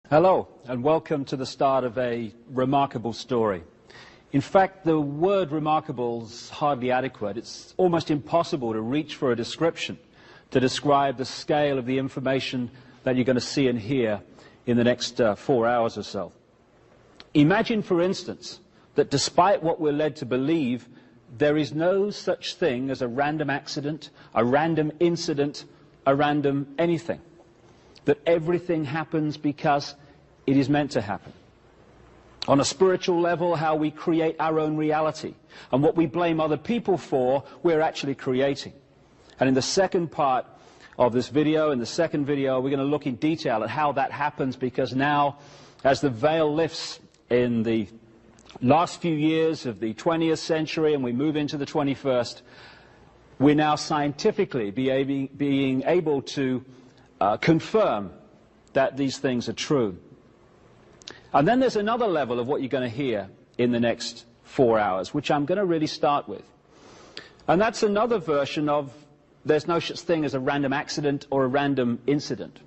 Hello, and welcome to the start of a remarkable story. In fact, the word remarkable is hardly adequate. It's almost impossible to reach for a description to describe the scale of the information that you're going to see and hear in the next 4 hours or so. Imagine, for instance, that despite what we're led to believe, there is no such thing as a random accident, a random incident, a random anything. That everything happens because it is meant to happen. On a spiritual level, how we create our own reality, and what we blame other people for, we're actually creating. And in the second part of this video, we're going to look in detail at how that happens, because now, as the veil lifts in the last few years of the 20th century and we move into the 21st, we're now scientifically being able to confirm that these things are true. And then there's another level of what you're going to hear in the next 4 hours, which I'm going to really start with. And that's another version of there's no such thing as a random accident or a random incident.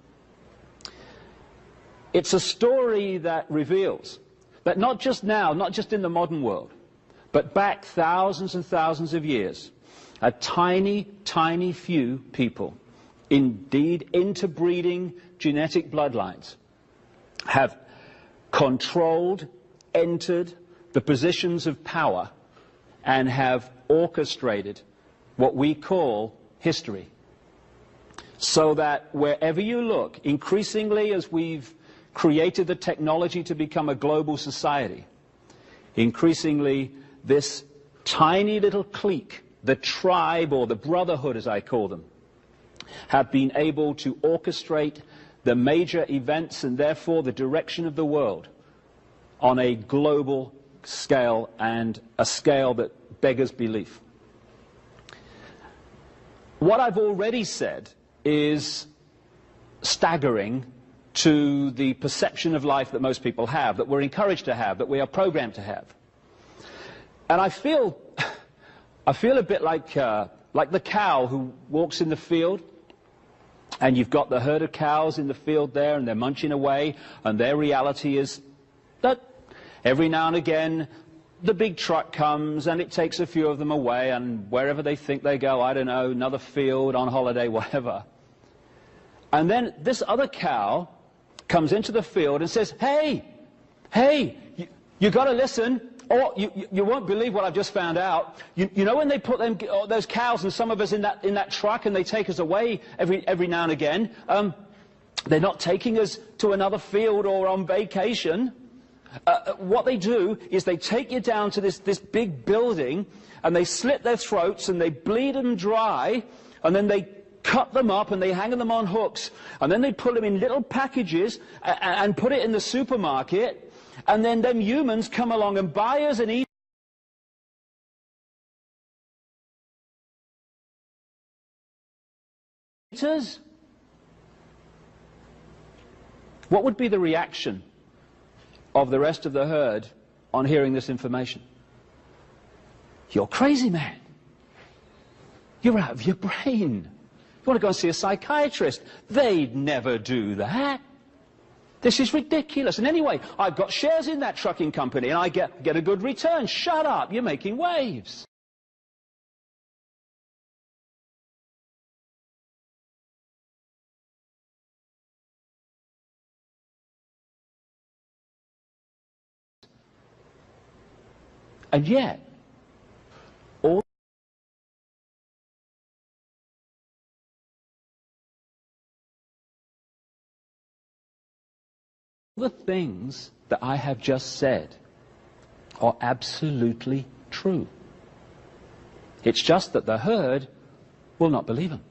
It's a story that reveals that not just now, not just in the modern world, but back thousands and thousands of years, a tiny, tiny few people, indeed interbreeding genetic bloodlines, have controlled, entered the positions of power and have orchestrated what we call history. So that wherever you look, increasingly as we've created the technology to become a global society, increasingly this tiny little clique, the tribe or the brotherhood as I call them, have been able to orchestrate the major events and therefore the direction of the world on a global scale, and a scale that beggars belief. What I've already said is staggering to the perception of life that most people have, that we're encouraged to have, that we are programmed to have. And I feel a bit like the cow who walks in the field, and you've got the herd of cows in the field there, and they're munching away, and their reality is that every now and again the big truck comes and it takes a few of them away, and wherever they think they go, I don't know, another field, on holiday, whatever. And then this other cow comes into the field and says, hey, you got to listen, or you won't believe what I've just found out. You know when they put those cows and some of us in that truck and they take us away every now and again, they're not taking us to another field or on vacation. What they do is they take you down to this big building, and they slit their throats and they bleed them dry, and then they cut them up and they hang them on hooks, and then they put them in little packages and put it in the supermarket. And then them humans come along and buy us and eat us. What would be the reaction of the rest of the herd on hearing this information? You're crazy, man. You're out of your brain. You want to go and see a psychiatrist. They'd never do that. This is ridiculous. And anyway, I've got shares in that trucking company and I get a good return. Shut up, you're making waves. And yet, all the things that I have just said are absolutely true. It's just that the herd will not believe them.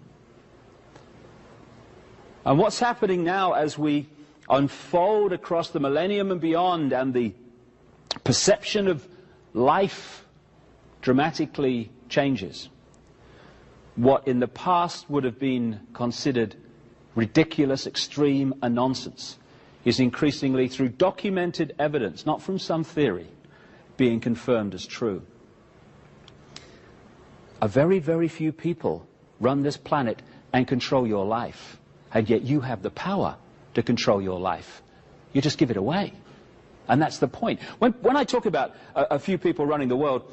And what's happening now as we unfold across the millennium and beyond, and the perception of life dramatically changes. What in the past would have been considered ridiculous, extreme, and nonsense is increasingly, through documented evidence, not from some theory, being confirmed as true. A very, very few people run this planet and control your life, and yet you have the power to control your life. You just give it away. And that's the point. When I talk about a few people running the world,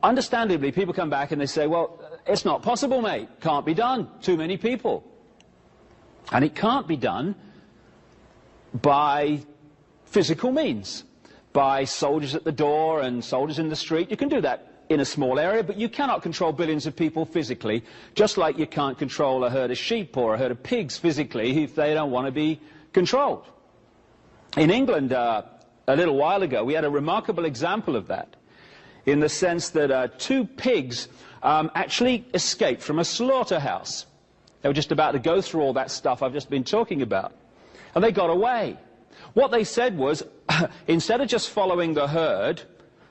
understandably, people come back and they say, well, it's not possible, mate. Can't be done. Too many people. And it can't be done by physical means, by soldiers at the door and soldiers in the street. You can do that in a small area, but you cannot control billions of people physically, just like you can't control a herd of sheep or a herd of pigs physically if they don't want to be controlled. In England, a little while ago, we had a remarkable example of that, in the sense that 2 pigs actually escaped from a slaughterhouse. They were just about to go through all that stuff I've just been talking about, and they got away. What they said was, instead of just following the herd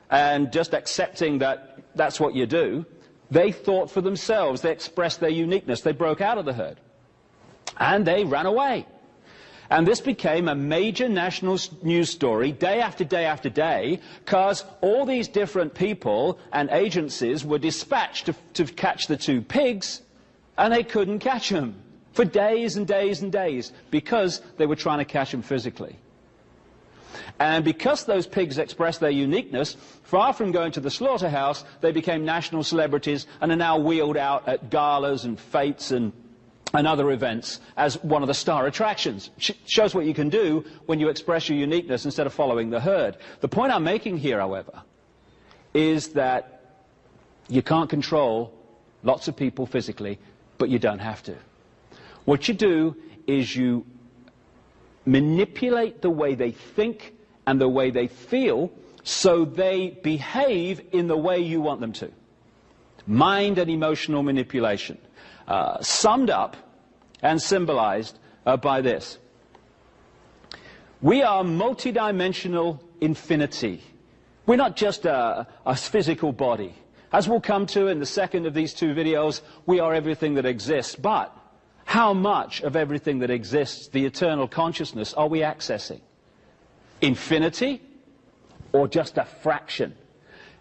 and just accepting that that's what you do, they thought for themselves. They expressed their uniqueness. They broke out of the herd, and they ran away. And this became a major national news story day after day after day, because all these different people and agencies were dispatched to catch the 2 pigs, and they couldn't catch them for days and days and days, because they were trying to catch them physically. And because those pigs expressed their uniqueness, far from going to the slaughterhouse, they became national celebrities and are now wheeled out at galas and fetes and other events as one of the star attractions. Shows what you can do when you express your uniqueness instead of following the herd. The point I'm making here, however, is that you can't control lots of people physically, but you don't have to. What you do is you manipulate the way they think and the way they feel, so they behave in the way you want them to. Mind and emotional manipulation. Summed up and symbolized by this. We are multidimensional infinity. We're not just a physical body. As we'll come to in the second of these 2 videos, we are everything that exists. But how much of everything that exists, the eternal consciousness, are we accessing? Infinity, or just a fraction?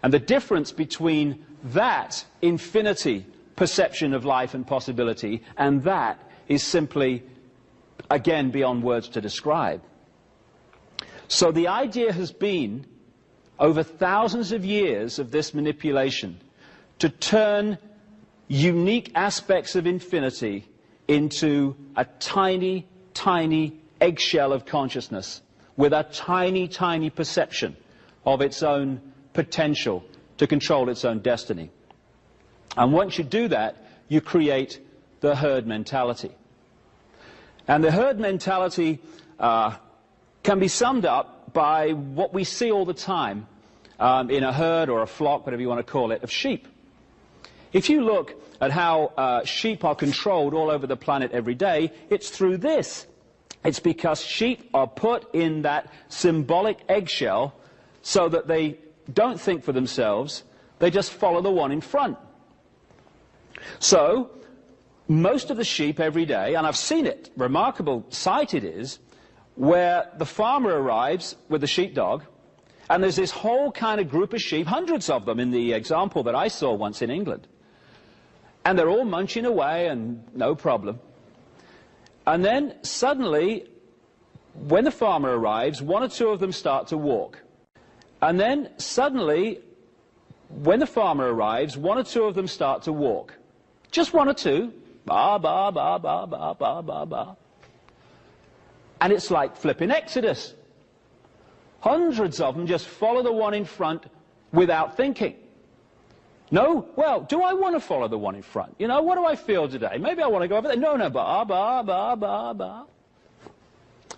And the difference between that infinity perception of life and possibility and that is simply, again, beyond words to describe. So the idea has been, over thousands of years of this manipulation, to turn unique aspects of infinity into a tiny, tiny eggshell of consciousness with a tiny, tiny perception of its own potential to control its own destiny. And once you do that, you create the herd mentality. And the herd mentality can be summed up by what we see all the time in a herd or a flock, whatever you want to call it, of sheep. If you look at how sheep are controlled all over the planet every day, it's through this. It's because sheep are put in that symbolic eggshell so that they don't think for themselves, they just follow the one in front. So, most of the sheep every day, and I've seen it, remarkable sight it is, where the farmer arrives with the sheepdog, and there's this whole kind of group of sheep, hundreds of them in the example that I saw once in England. And they're all munching away and no problem. And then suddenly, when the farmer arrives, 1 or 2 of them start to walk. And then suddenly, when the farmer arrives, 1 or 2 of them start to walk. Just 1 or 2. Ba, ba, ba, ba, ba, ba, ba, ba. And it's like flipping Exodus. Hundreds of them just follow the one in front without thinking. No? Well, do I want to follow the one in front? You know, what do I feel today? Maybe I want to go over there. No, no, ba, ba, ba, ba, ba.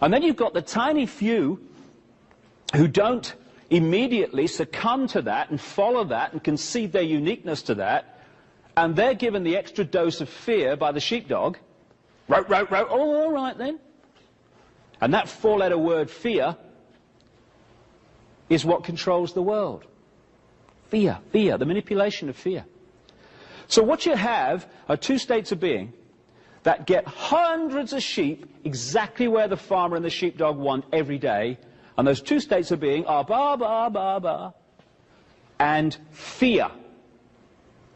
And then you've got the tiny few who don't immediately succumb to that and follow that and concede their uniqueness to that, and they're given the extra dose of fear by the sheepdog. Row, row, row. Oh, all right then. And that 4-letter word, fear, is what controls the world. Fear, fear, the manipulation of fear. So what you have are 2 states of being that get hundreds of sheep exactly where the farmer and the sheepdog want every day, and those 2 states of being are ba, ba, ba, ba, and fear,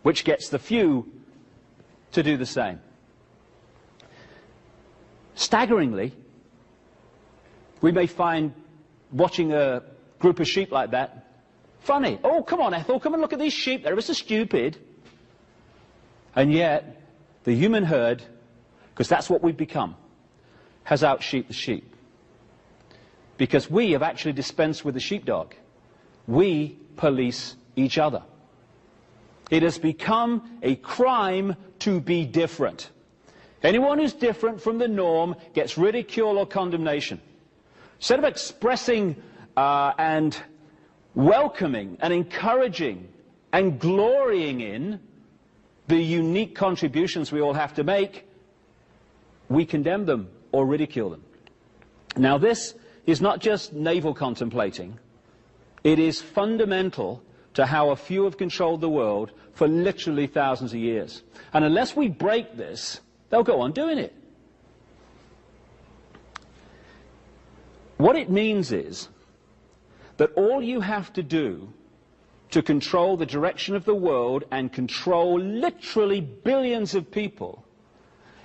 which gets the few to do the same. Staggeringly, We may find watching a group of sheep like that funny. Oh, come on, Ethel, come and look at these sheep. They're ever so stupid. And yet, the human herd, because that's what we've become, has out-sheep the sheep. Because we have actually dispensed with the sheepdog. We police each other. It has become a crime to be different. Anyone who's different from the norm gets ridicule or condemnation. Instead of expressing and welcoming and encouraging and glorying in the unique contributions we all have to make, we condemn them or ridicule them. Now this is not just navel contemplating, it is fundamental to how a few have controlled the world for literally thousands of years. And unless we break this, they'll go on doing it. What it means is that all you have to do to control the direction of the world and control literally billions of people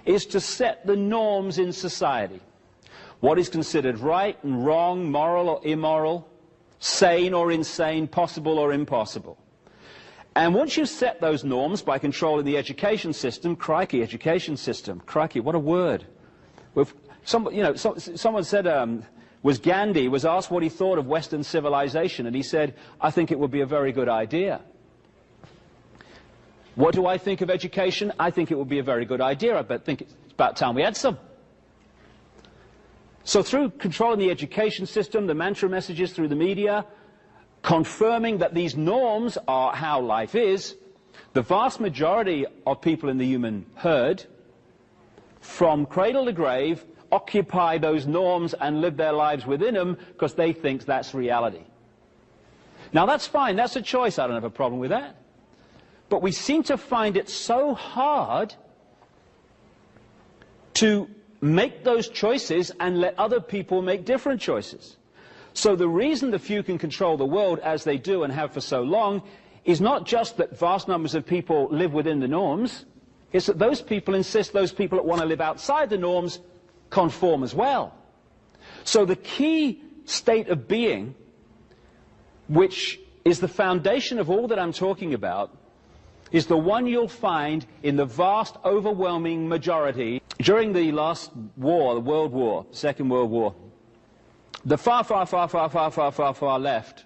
is to set the norms in society. What is considered right and wrong, moral or immoral, sane or insane, possible or impossible. And once you set those norms by controlling the education system, crikey, education system, crikey, what a word. Someone said, was Gandhi was asked what he thought of Western civilization, and he said, I think it would be a very good idea. What do I think of education? I think it would be a very good idea. I think it's about time we had some. So through controlling the education system, the mantra messages through the media, confirming that these norms are how life is, the vast majority of people in the human herd, from cradle to grave, occupy those norms and live their lives within them because they think that's reality. Now that's fine, that's a choice, I don't have a problem with that. But we seem to find it so hard to make those choices and let other people make different choices. So the reason the few can control the world as they do and have for so long is not just that vast numbers of people live within the norms, it's that those people insist those people that want to live outside the norms conform as well. So the key state of being, which is the foundation of all that I'm talking about, is the one you'll find in the vast, overwhelming majority during the last war, the World War, Second World War. The far, far, far, far, far, far, far, far left,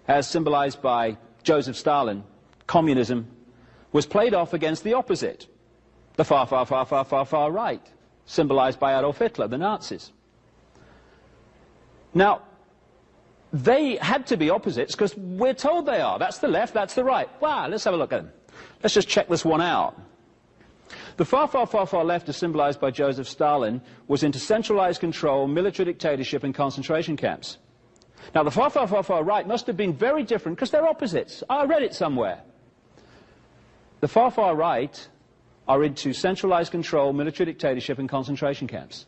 as symbolized by Joseph Stalin, communism, was played off against the opposite, the far, far, far, far, far, far right, symbolized by Adolf Hitler, the Nazis. Now, they had to be opposites because we're told they are. That's the left, that's the right. Wow, let's have a look at them. Let's just check this one out. The far, far, far, far left, as symbolized by Joseph Stalin, was into centralized control, military dictatorship and concentration camps. Now, the far, far, far, far right must have been very different because they're opposites. I read it somewhere. The far, far right are into centralized control, military dictatorship and concentration camps.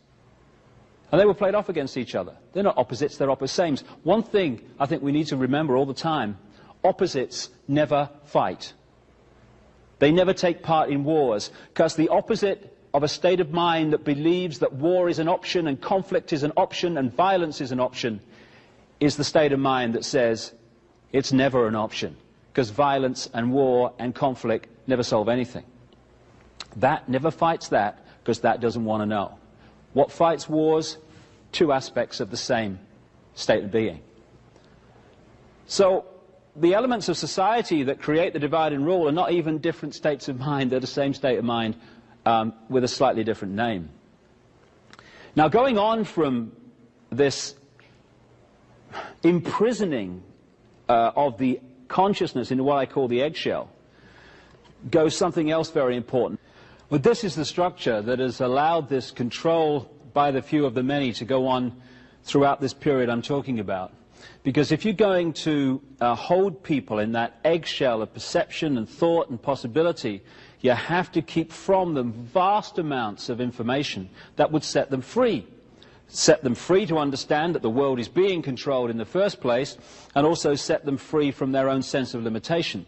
And they were played off against each other. They're not opposites, they're opposames. One thing I think we need to remember all the time, opposites never fight. They never take part in wars, because the opposite of a state of mind that believes that war is an option and conflict is an option and violence is an option is the state of mind that says it's never an option, because violence and war and conflict never solve anything. That never fights that, because that doesn't want to know. What fights wars? Two aspects of the same state of being. So the elements of society that create the divide and rule are not even different states of mind, they're the same state of mind with a slightly different name. Now, going on from this imprisoning of the consciousness into what I call the eggshell goes something else very important. Well, this is the structure that has allowed this control by the few of the many to go on throughout this period I'm talking about. Because if you're going to hold people in that eggshell of perception and thought and possibility, you have to keep from them vast amounts of information that would set them free. Set them free to understand that the world is being controlled in the first place, and also set them free from their own sense of limitation.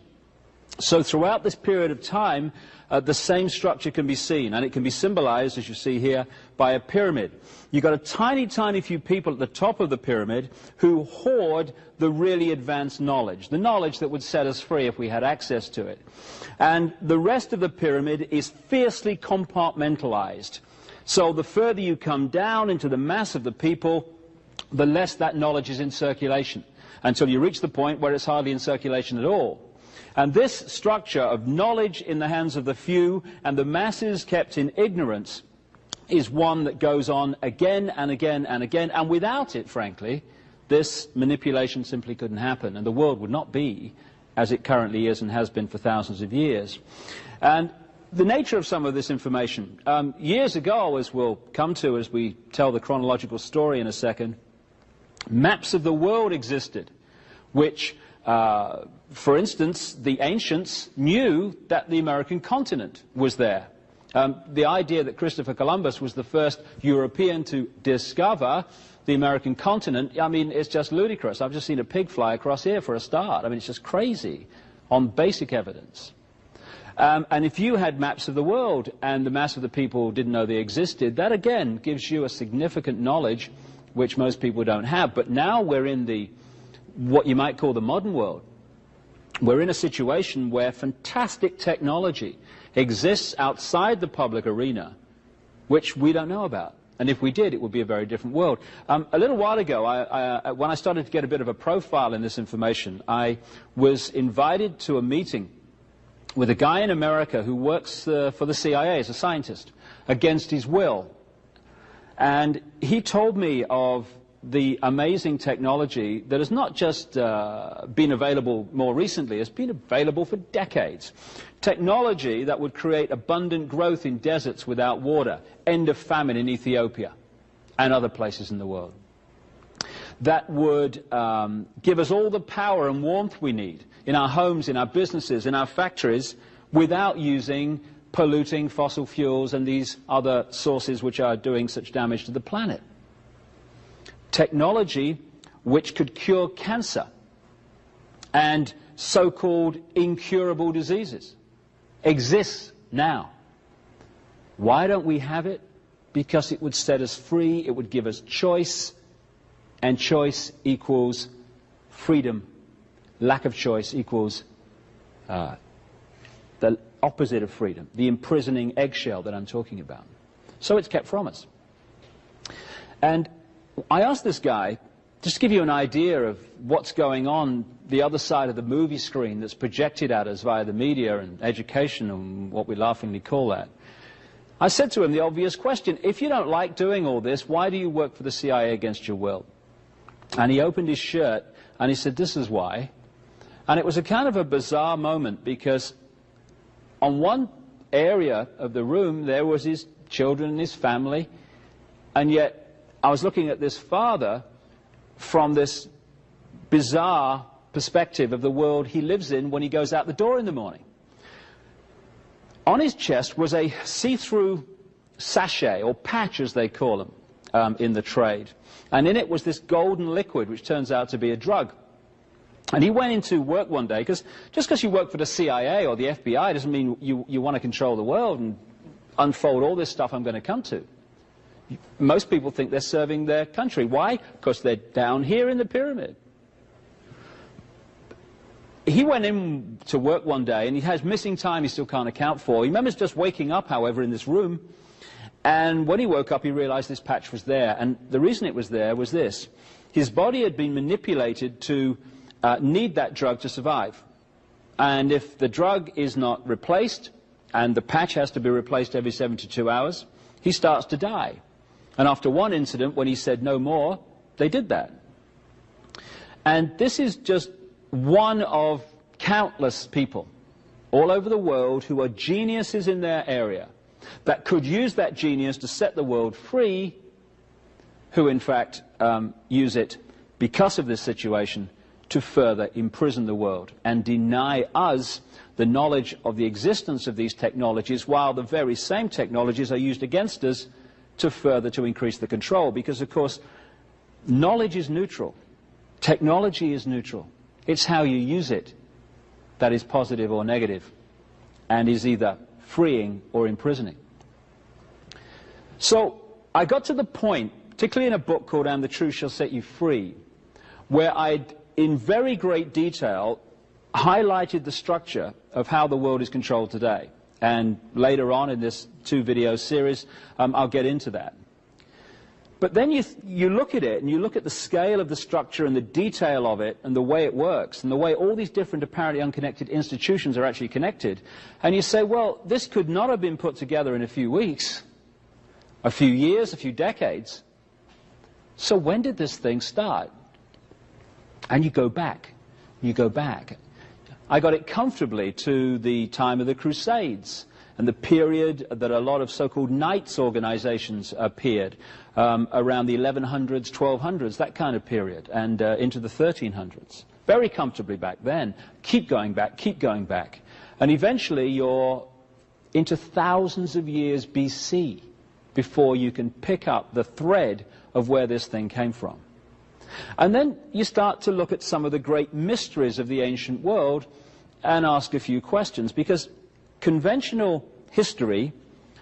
So throughout this period of time, the same structure can be seen, and it can be symbolized, as you see here, by a pyramid. You've got a tiny, tiny few people at the top of the pyramid who hoard the really advanced knowledge, the knowledge that would set us free if we had access to it. And the rest of the pyramid is fiercely compartmentalized. So the further you come down into the mass of the people, the less that knowledge is in circulation, until you reach the point where it's hardly in circulation at all. And this structure of knowledge in the hands of the few and the masses kept in ignorance is one that goes on again and again and again, and without it, frankly, this manipulation simply couldn't happen, and the world would not be as it currently is and has been for thousands of years. And the nature of some of this information, years ago, as we'll come to as we tell the chronological story in a second, maps of the world existed, which for instance, the ancients knew that the American continent was there. The idea that Christopher Columbus was the first European to discover the American continent, I mean, it's just ludicrous. I've just seen a pig fly across here for a start. I mean, it's just crazy on basic evidence. And if you had maps of the world and the mass of the people didn't know they existed, that again gives you a significant knowledge which most people don't have. But now we're in what you might call the modern world. We're in a situation where fantastic technology exists outside the public arena, which we don't know about. And if we did, it would be a very different world. A little while ago, when I started to get a bit of a profile in this information, I was invited to a meeting with a guy in America who works for the CIA as a scientist, against his will. And he told me of the amazing technology that has not just been available more recently, it's been available for decades. Technology that would create abundant growth in deserts without water, end of famine in Ethiopia and other places in the world. That would give us all the power and warmth we need in our homes, in our businesses, in our factories, without using polluting fossil fuels and these other sources which are doing such damage to the planet. Technology which could cure cancer and so-called incurable diseases exists now. Why don't we have it? Because it would set us free, it would give us choice, and choice equals freedom. Lack of choice equals the opposite of freedom, the imprisoning eggshell that I'm talking about. So it's kept from us. And I asked this guy, just to give you an idea of what's going on the other side of the movie screen that's projected at us via the media and education and what we laughingly call that. I said to him the obvious question, if you don't like doing all this, why do you work for the CIA against your will? And he opened his shirt and he said, this is why. And it was a kind of a bizarre moment, because on one area of the room there was his children and his family, and yet I was looking at this father from this bizarre perspective of the world he lives in when he goes out the door in the morning. On his chest was a see-through sachet, or patch as they call them in the trade, and in it was this golden liquid which turns out to be a drug. And he went into work one day, because just because you work for the CIA or the FBI doesn't mean you want to control the world and unfold all this stuff I'm going to come to. Most people think they're serving their country. Why? Because they're down here in the pyramid. He went in to work one day, and he has missing time he still can't account for. He remembers just waking up, however, in this room, and when he woke up he realized this patch was there. And the reason it was there was this: his body had been manipulated to need that drug to survive. And if the drug is not replaced, and the patch has to be replaced every 72 hours, he starts to die. And after one incident, when he said no more, they did that. And this is just one of countless people all over the world who are geniuses in their area, that could use that genius to set the world free, who in fact use it because of this situation to further imprison the world and deny us the knowledge of the existence of these technologies, while the very same technologies are used against us to further to increase the control. Because of course knowledge is neutral, technology is neutral, it's how you use it that is positive or negative, and is either freeing or imprisoning. So I got to the point, particularly in a book called And the Truth Shall Set You Free, where I'd, in very great detail, highlighted the structure of how the world is controlled today. And later on in this 2-video series, I'll get into that. But then you look at it, and you look at the scale of the structure and the detail of it and the way it works and the way all these different apparently unconnected institutions are actually connected, and you say, well, this could not have been put together in a few weeks, a few years, a few decades. So when did this thing start? And you go back. I got it comfortably to the time of the Crusades and the period that a lot of so-called knights organizations appeared, around the 1100s, 1200s, that kind of period, and into the 1300s. Very comfortably back then. Keep going back. And eventually you're into thousands of years BC before you can pick up the thread of where this thing came from. And then you start to look at some of the great mysteries of the ancient world and ask a few questions, because conventional history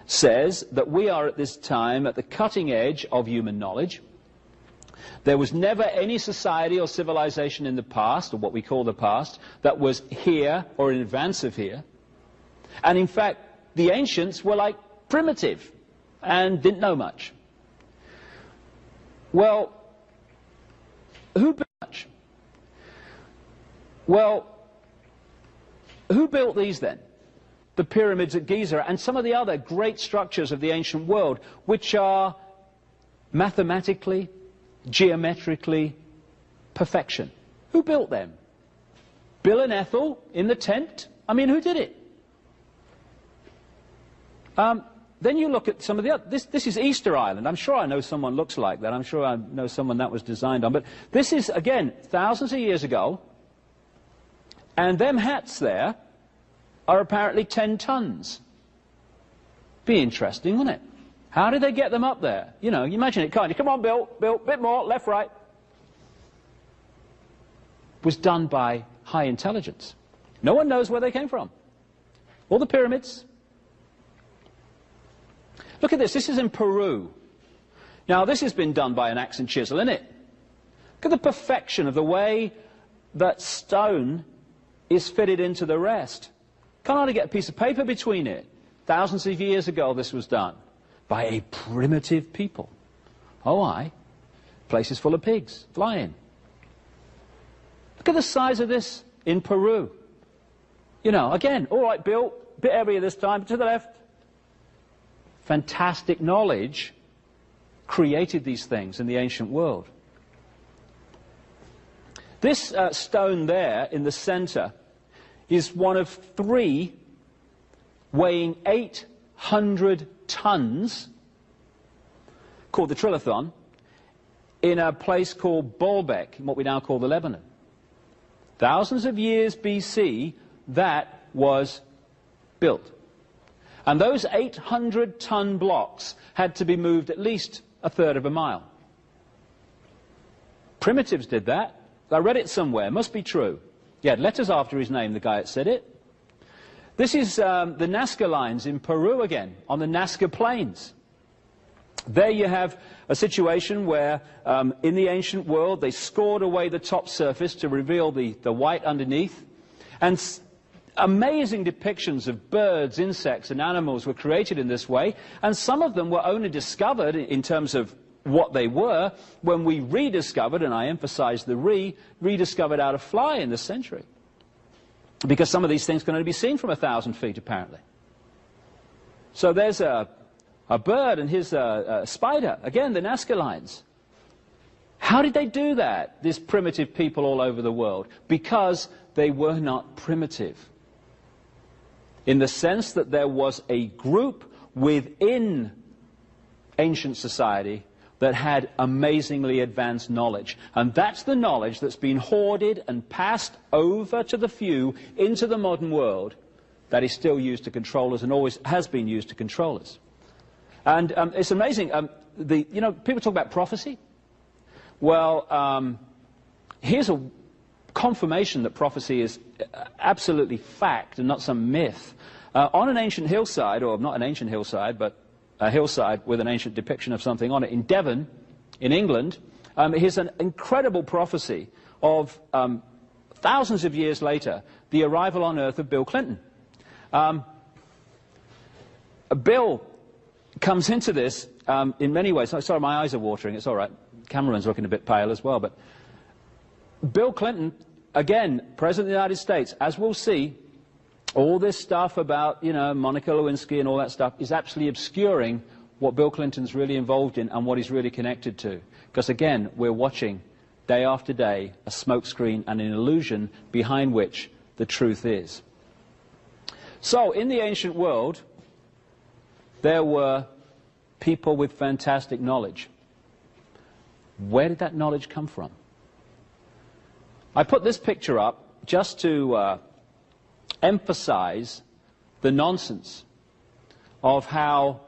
says that we are at this time at the cutting edge of human knowledge. There was never any society or civilization in the past, or what we call the past, that was here or in advance of here. And in fact, the ancients were like primitive and didn't know much. Well, who built much? Well, who built these then? The pyramids at Giza and some of the other great structures of the ancient world, which are mathematically, geometrically, perfection. Who built them? Bill and Ethel in the tent? I mean, who did it? Then you look at some of the other... This is Easter Island. I'm sure I know someone looks like that. I'm sure I know someone that was designed on. But this is, again, thousands of years ago. And them hats there are apparently 10 tons. Be interesting, wouldn't it? How did they get them up there? You know, you imagine it, can't you? Come on, Bill, bit more, left, right. Was done by high intelligence. No one knows where they came from. All the pyramids. Look at this. This is in Peru. Now, this has been done by an axe and chisel, isn't it? Look at the perfection of the way that stone is fitted into the rest. Can't hardly get a piece of paper between it. Thousands of years ago this was done by a primitive people. Oh, aye. Places full of pigs flying. Look at the size of this in Peru. You know, again, all right, Bill, bit heavier this time, to the left. Fantastic knowledge created these things in the ancient world. This stone there in the center is one of 3 weighing 800 tons, called the Trilithon, in a place called Baalbek, in what we now call the Lebanon. Thousands of years BC, that was built. And those 800-ton blocks had to be moved at least a third of a mile. Primitives did that. I read it somewhere. Must be true. He had letters after his name, the guy that said it. This is the Nazca lines in Peru again, on the Nazca Plains. There you have a situation where, in the ancient world, they scored away the top surface to reveal the white underneath. And amazing depictions of birds, insects, and animals were created in this way. And some of them were only discovered in terms of what they were when we rediscovered, and I emphasize the rediscovered how to fly in this century. Because some of these things can only be seen from 1,000 feet, apparently. So there's a bird and here's a spider. Again, the Nazca lines. How did they do that, these primitive people all over the world? Because they were not primitive. In the sense that there was a group within ancient society that had amazingly advanced knowledge. And that's the knowledge that's been hoarded and passed over to the few into the modern world that is still used to control us and always has been used to control us. And it's amazing. You know, people talk about prophecy. Well, here's a confirmation that prophecy is absolutely fact and not some myth. On an ancient hillside, or not an ancient hillside, but a hillside with an ancient depiction of something on it, in Devon, in England, here's an incredible prophecy of, thousands of years later, the arrival on Earth of Bill Clinton. Bill comes into this in many ways. Sorry, my eyes are watering. It's all right. Cameraman's looking a bit pale as well. But Bill Clinton, again, President of the United States, as we'll see, all this stuff about, Monica Lewinsky and all that stuff is actually obscuring what Bill Clinton's really involved in and what he's really connected to. Because, again, we're watching, day after day, a smokescreen and an illusion behind which the truth is. So, in the ancient world, there were people with fantastic knowledge. Where did that knowledge come from? I put this picture up just to emphasize the nonsense of how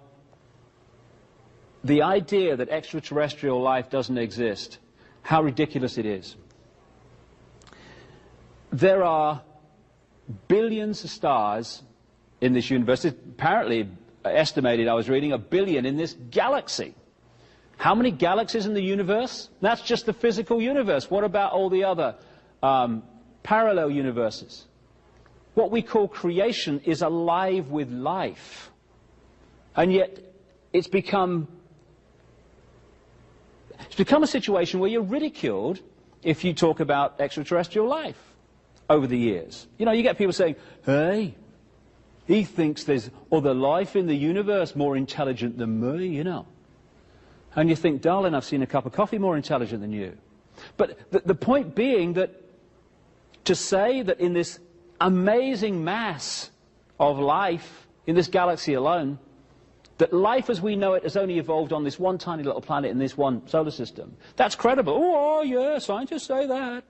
the idea that extraterrestrial life doesn't exist, how ridiculous it is. There are billions of stars in this universe. It's apparently estimated, I was reading, 1 billion in this galaxy. How many galaxies in the universe? That's just the physical universe. What about all the other parallel universes? What we call creation is alive with life. And yet it's become a situation where you're ridiculed if you talk about extraterrestrial life over the years. You get people saying, hey, he thinks there's other life in the universe more intelligent than me, And you think, darling, I've seen a cup of coffee more intelligent than you. But the point being that to say that in this amazing mass of life, in this galaxy alone, that life as we know it has only evolved on this one tiny little planet in this one solar system, that's credible. Oh, yeah, scientists say that.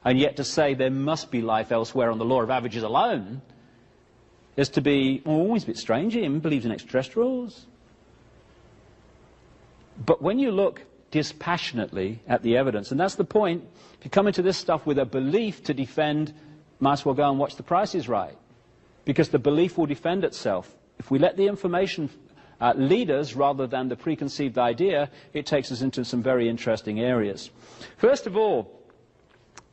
And yet to say there must be life elsewhere on the law of averages alone is to be, he's a bit strange, he believes in extraterrestrials. But when you look dispassionately at the evidence, and that's the point, if you come into this stuff with a belief to defend, might as well go and watch The Price is Right, because the belief will defend itself. If we let the information lead us rather than the preconceived idea, it takes us into some very interesting areas. First of all,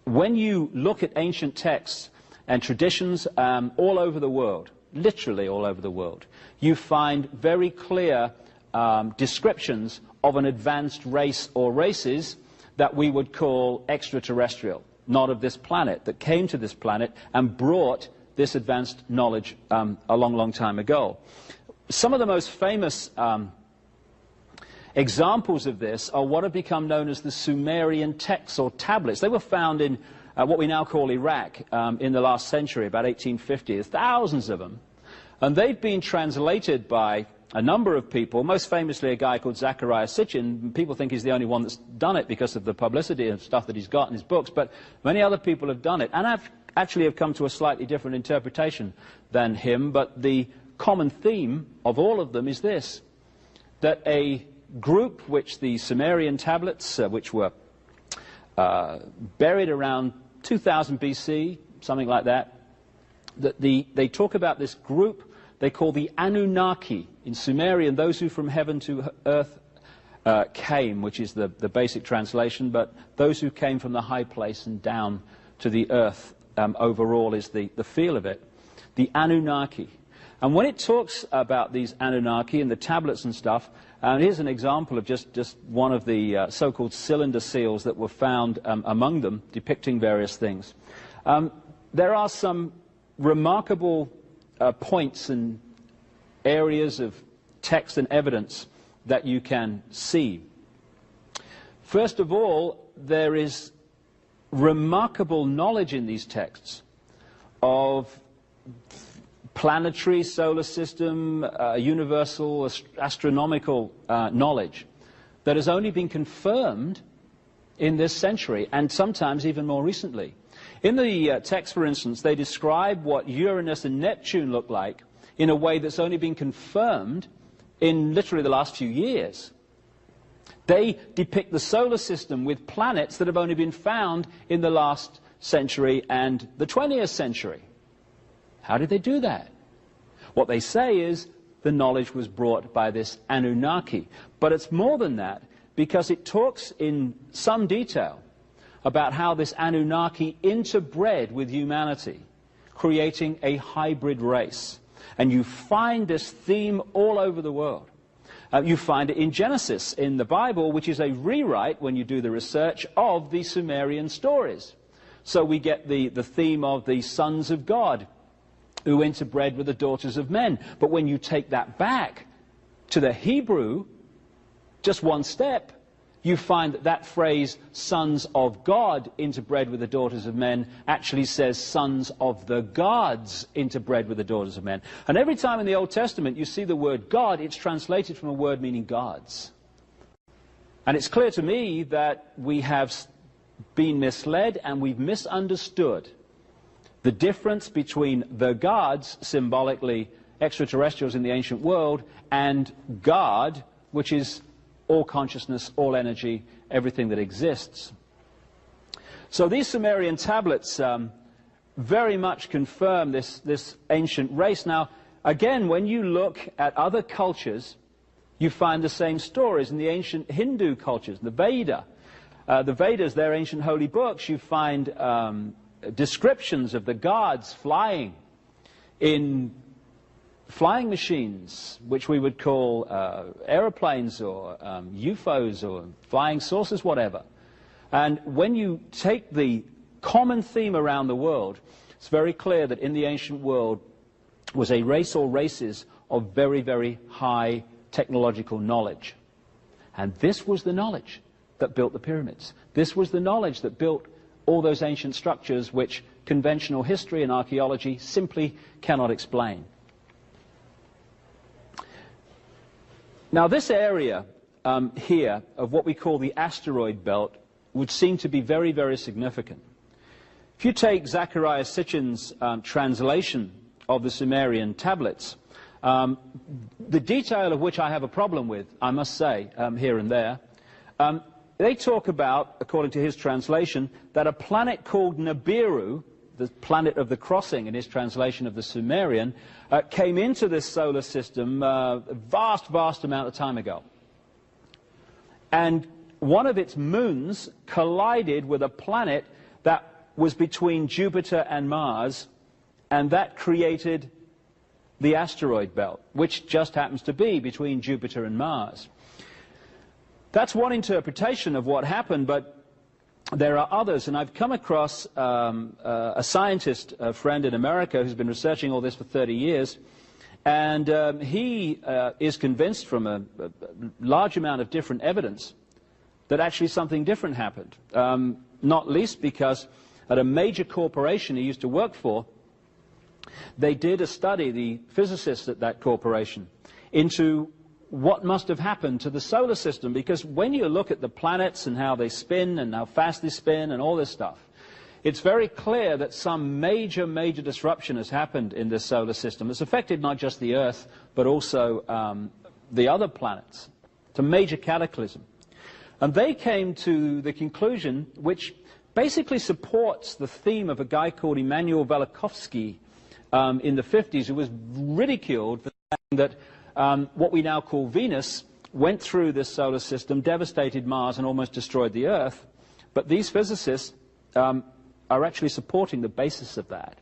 when you look at ancient texts and traditions all over the world, literally all over the world, you find very clear descriptions of an advanced race or races that we would call extraterrestrial, not of this planet, that came to this planet and brought this advanced knowledge a long, long time ago. Some of the most famous examples of this are what have become known as the Sumerian texts or tablets. They were found in what we now call Iraq in the last century, about 1850. There's thousands of them. And they've been translated by a number of people, most famously a guy called Zecharia Sitchin. People think he's the only one that's done it because of the publicity and stuff that he's got in his books, but many other people have done it, and actually have come to a slightly different interpretation than him. But the common theme of all of them is this, that a group which the Sumerian tablets, which were buried around 2000 BC, something like that, that they talk about this group they call the Anunnaki. In Sumerian, those who from heaven to earth came, which is the basic translation, but those who came from the high place and down to the earth overall is the feel of it. The Anunnaki. And when it talks about these Anunnaki and the tablets and stuff, and here's an example of just one of the so-called cylinder seals that were found among them, depicting various things. There are some remarkable points and areas of text and evidence that you can see. First of all, there is remarkable knowledge in these texts of planetary, solar system, universal, astronomical knowledge that has only been confirmed in this century, and sometimes even more recently. In the text, for instance, they describe what Uranus and Neptune look like in a way that's only been confirmed in literally the last few years. They depict the solar system with planets that have only been found in the last century and the 20th century. How did they do that? What they say is the knowledge was brought by this Anunnaki. But it's more than that, because it talks in some detail about how this Anunnaki interbred with humanity, creating a hybrid race. And you find this theme all over the world. You find it in Genesis, in the Bible, which is a rewrite, when you do the research, of the Sumerian stories. So we get the theme of the sons of God, who interbred with the daughters of men. But when you take that back to the Hebrew, just one step, you find that that phrase, sons of God interbred with the daughters of men, actually says sons of the gods interbred with the daughters of men. And every time in the Old Testament you see the word God, it's translated from a word meaning gods. And it's clear to me that we have been misled and we've misunderstood the difference between the gods, symbolically extraterrestrials in the ancient world, and God, which is all consciousness, all energy, everything that exists. So these Sumerian tablets very much confirm this ancient race. Now, again, when you look at other cultures, you find the same stories. In the ancient Hindu cultures, the Vedas, their ancient holy books, you find descriptions of the gods flying in flying machines, which we would call aeroplanes or UFOs or flying saucers, whatever. And when you take the common theme around the world, it's very clear that in the ancient world was a race or races of very, very high technological knowledge. And this was the knowledge that built the pyramids. This was the knowledge that built all those ancient structures which conventional history and archaeology simply cannot explain. Now, this area here of what we call the asteroid belt would seem to be very, very significant. If you take Zecharia Sitchin's translation of the Sumerian tablets, the detail of which I have a problem with, I must say, here and there, they talk about, according to his translation, that a planet called Nibiru, the planet of the crossing in his translation of the Sumerian, came into this solar system a vast, vast amount of time ago. And one of its moons collided with a planet that was between Jupiter and Mars, and that created the asteroid belt, which just happens to be between Jupiter and Mars. That's one interpretation of what happened, but there are others, and I've come across a scientist, a friend in America, who's been researching all this for 30 years, and he is convinced from a large amount of different evidence that actually something different happened, not least because at a major corporation he used to work for, they did a study, the physicists at that corporation, into what must have happened to the solar system, because when you look at the planets and how they spin and how fast they spin and all this stuff, it's very clear that some major, major disruption has happened in this solar system. It's affected not just the Earth, but also the other planets. It's a major cataclysm. And they came to the conclusion, which basically supports the theme of a guy called Immanuel Velikovsky in the 50s, who was ridiculed for saying that what we now call Venus went through this solar system, devastated Mars, and almost destroyed the Earth. But these physicists are actually supporting the basis of that.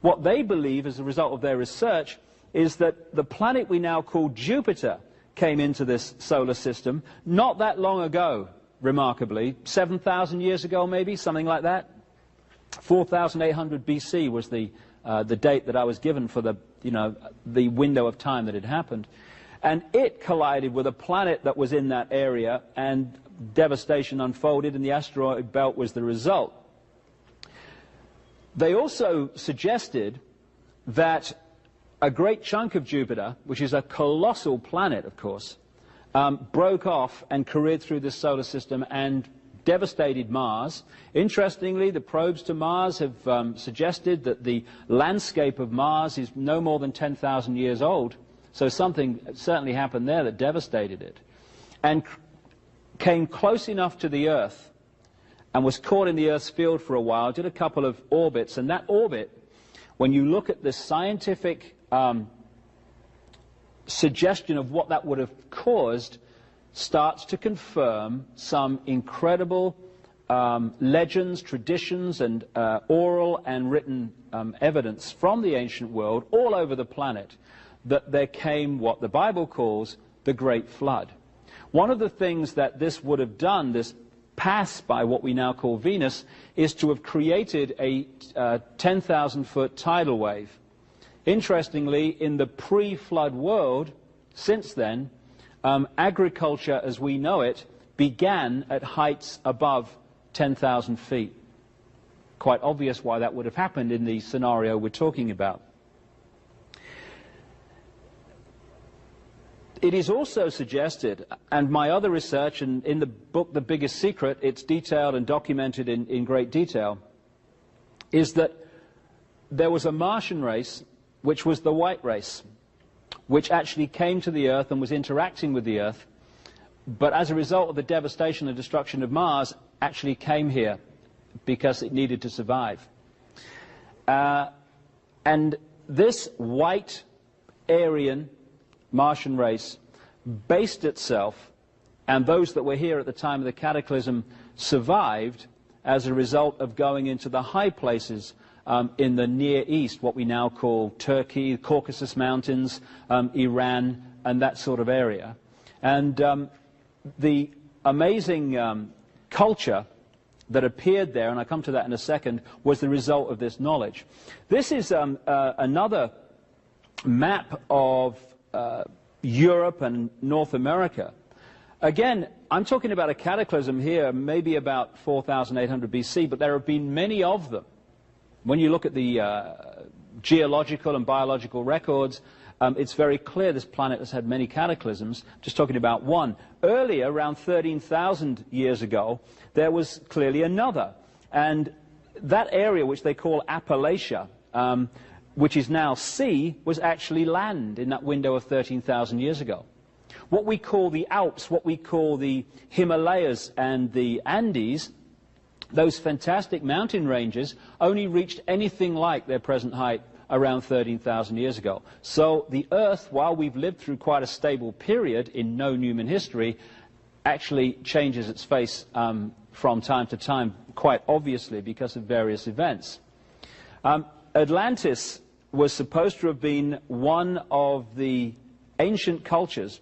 What they believe, as a result of their research, is that the planet we now call Jupiter came into this solar system not that long ago, remarkably, 7,000 years ago maybe, something like that. 4,800 BC was the date that I was given for the window of time that had happened. And it collided with a planet that was in that area, and devastation unfolded, and the asteroid belt was the result. They also suggested that a great chunk of Jupiter, which is a colossal planet, of course, broke off and careered through this solar system and devastated Mars. Interestingly, the probes to Mars have suggested that the landscape of Mars is no more than 10,000 years old. So something certainly happened there that devastated it. And came close enough to the Earth and was caught in the Earth's field for a while, did a couple of orbits, and that orbit, when you look at the scientific suggestion of what that would have caused, starts to confirm some incredible legends, traditions, and oral and written evidence from the ancient world all over the planet that there came what the Bible calls the Great Flood. One of the things that this would have done, this pass by what we now call Venus, is to have created a 10,000-foot tidal wave. Interestingly, in the pre-flood world, since then, agriculture as we know it began at heights above 10,000 feet. Quite obvious why that would have happened in the scenario we're talking about. It is also suggested, and my other research, and in the book The Biggest Secret, it's detailed and documented in great detail, is that there was a Martian race, which was the white race, which actually came to the Earth and was interacting with the Earth, but as a result of the devastation and destruction of Mars, actually came here because it needed to survive. And this white Aryan Martian race based itself, and those that were here at the time of the cataclysm survived as a result of going into the high places in the Near East, what we now call Turkey, Caucasus Mountains, Iran, and that sort of area. And the amazing culture that appeared there, and I'll come to that in a second, was the result of this knowledge. This is another map of Europe and North America. Again, I'm talking about a cataclysm here, maybe about 4,800 BC, but there have been many of them. When you look at the geological and biological records, it's very clear this planet has had many cataclysms. Just talking about one. Earlier, around 13,000 years ago, there was clearly another. And that area, which they call Appalachia, which is now sea, was actually land in that window of 13,000 years ago. What we call the Alps, what we call the Himalayas and the Andes, those fantastic mountain ranges, only reached anything like their present height around 13,000 years ago. So the Earth, while we've lived through quite a stable period in known human history, actually changes its face from time to time, quite obviously because of various events. Atlantis was supposed to have been one of the ancient cultures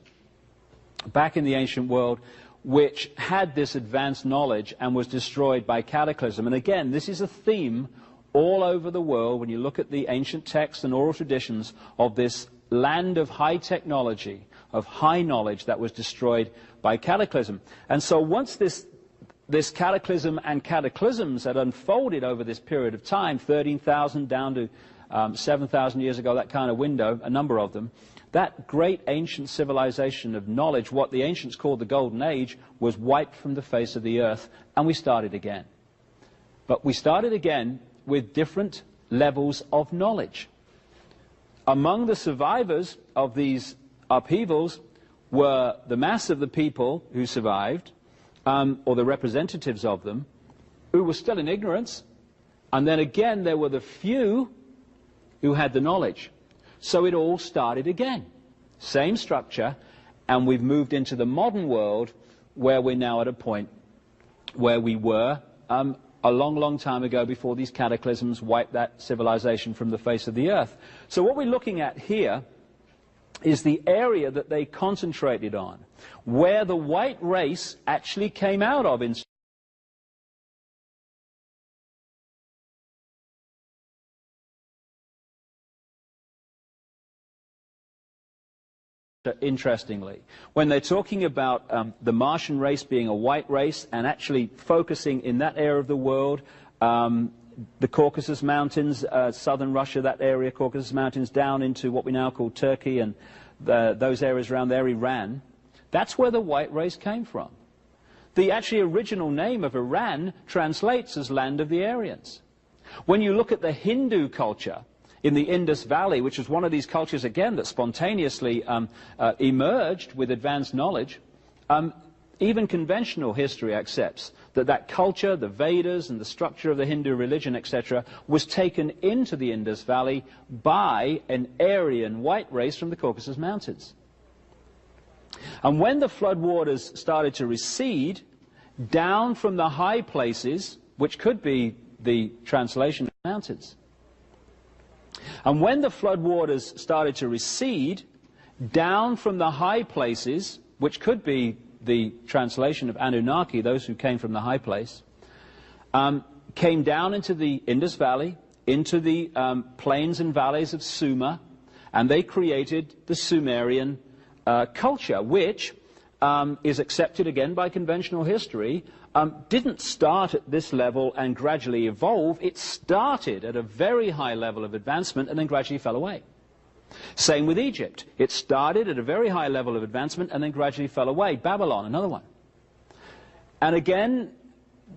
back in the ancient world which had this advanced knowledge and was destroyed by cataclysm. And again, this is a theme all over the world when you look at the ancient texts and oral traditions of this land of high technology, of high knowledge that was destroyed by cataclysm. And so once this cataclysm and cataclysms had unfolded over this period of time, 13,000 down to 7,000 years ago, that kind of window, a number of them, that great ancient civilization of knowledge, what the ancients called the Golden Age, was wiped from the face of the earth, and we started again. But we started again with different levels of knowledge. Among the survivors of these upheavals were the mass of the people who survived, or the representatives of them, who were still in ignorance, and then again there were the few who had the knowledge. So it all started again. Same structure, and we've moved into the modern world where we're now at a point where we were a long, long time ago before these cataclysms wiped that civilization from the face of the earth. So what we're looking at here is the area that they concentrated on, where the white race actually came out of in interestingly. When they're talking about the Martian race being a white race and actually focusing in that area of the world, the Caucasus Mountains, southern Russia, that area, Caucasus Mountains, down into what we now call Turkey and those areas around there, Iran, that's where the white race came from. The actually original name of Iran translates as land of the Aryans. When you look at the Hindu culture in the Indus Valley, which was one of these cultures, again, that spontaneously emerged with advanced knowledge, even conventional history accepts that that culture, the Vedas and the structure of the Hindu religion, etc., was taken into the Indus Valley by an Aryan white race from the Caucasus Mountains. And when the floodwaters started to recede down from the high places, which could be the translation of mountains, and when the floodwaters started to recede down from the high places, which could be the translation of Anunnaki, those who came from the high place, came down into the Indus Valley, into the plains and valleys of Sumer, and they created the Sumerian culture, which is accepted again by conventional history, didn't start at this level and gradually evolve. It started at a very high level of advancement and then gradually fell away. Same with Egypt. It started at a very high level of advancement and then gradually fell away. Babylon, another one. And again,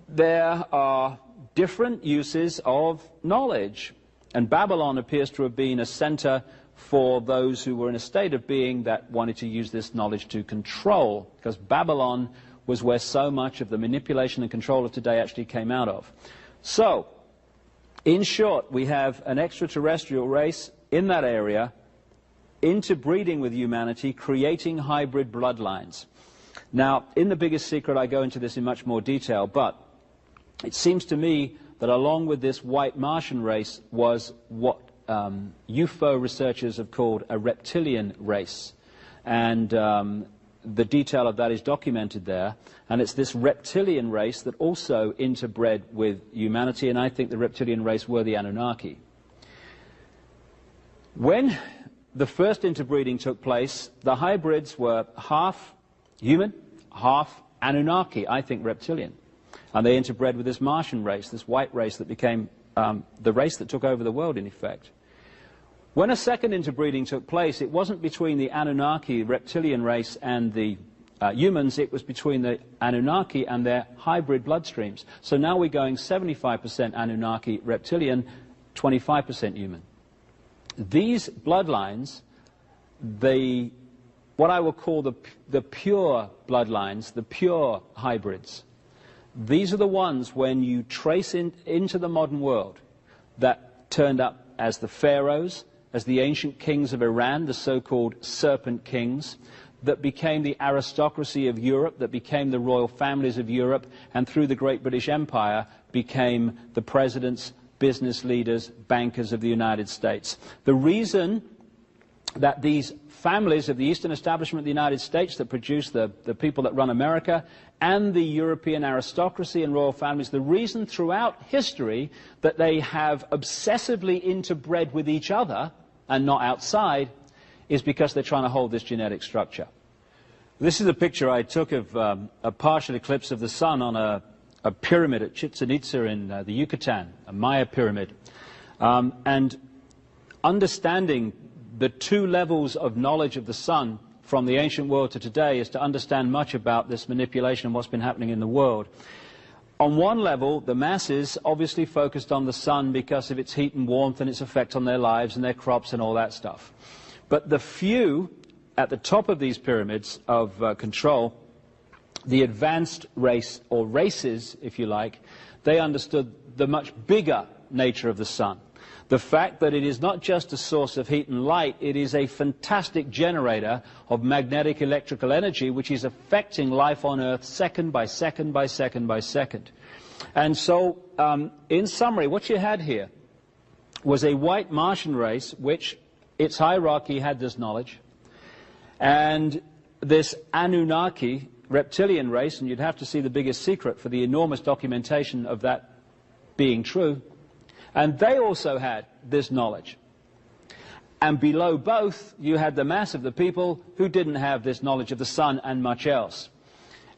there are different uses of knowledge. And Babylon appears to have been a center for those who were in a state of being that wanted to use this knowledge to control, because Babylon was where so much of the manipulation and control of today actually came out of. So, in short, we have an extraterrestrial race in that area, interbreeding with humanity, creating hybrid bloodlines. Now, in The Biggest Secret, I go into this in much more detail, but it seems to me that along with this white Martian race was what UFO researchers have called a reptilian race. And the detail of that is documented there. And it's this reptilian race that also interbred with humanity, and I think the reptilian race were the Anunnaki. When the first interbreeding took place, the hybrids were half human, half Anunnaki, I think reptilian. And they interbred with this Martian race, this white race that became the race that took over the world, in effect. When a second interbreeding took place, it wasn't between the Anunnaki reptilian race and the humans, it was between the Anunnaki and their hybrid bloodstreams. So now we're going 75% Anunnaki reptilian, 25% human. These bloodlines, what I will call the pure bloodlines, the pure hybrids, these are the ones, when you trace into the modern world, that turned up as the pharaohs, as the ancient kings of Iran, the so-called serpent kings, that became the aristocracy of Europe, that became the royal families of Europe, and through the Great British Empire became the presidents, business leaders, bankers of the United States. The reason that these families of the Eastern establishment of the United States that produce the people that run America and the European aristocracy and royal families, the reason throughout history that they have obsessively interbred with each other and not outside is because they're trying to hold this genetic structure. This is a picture I took of a partial eclipse of the sun on a pyramid at Chichen Itza in the Yucatan, a Maya pyramid. And understanding the two levels of knowledge of the sun from the ancient world to today is to understand much about this manipulation and what's been happening in the world. On one level, the masses obviously focused on the sun because of its heat and warmth and its effect on their lives and their crops and all that stuff. But the few at the top of these pyramids of control, the advanced race, or races, if you like, they understood the much bigger nature of the sun. The fact that it is not just a source of heat and light, it is a fantastic generator of magnetic electrical energy which is affecting life on Earth second by second by second by second. And so, in summary, what you had here was a white Martian race which its hierarchy had this knowledge, and this Anunnaki reptilian race, and you'd have to see The Biggest Secret for the enormous documentation of that being true, and they also had this knowledge. And below both, you had the mass of the people who didn't have this knowledge of the sun and much else.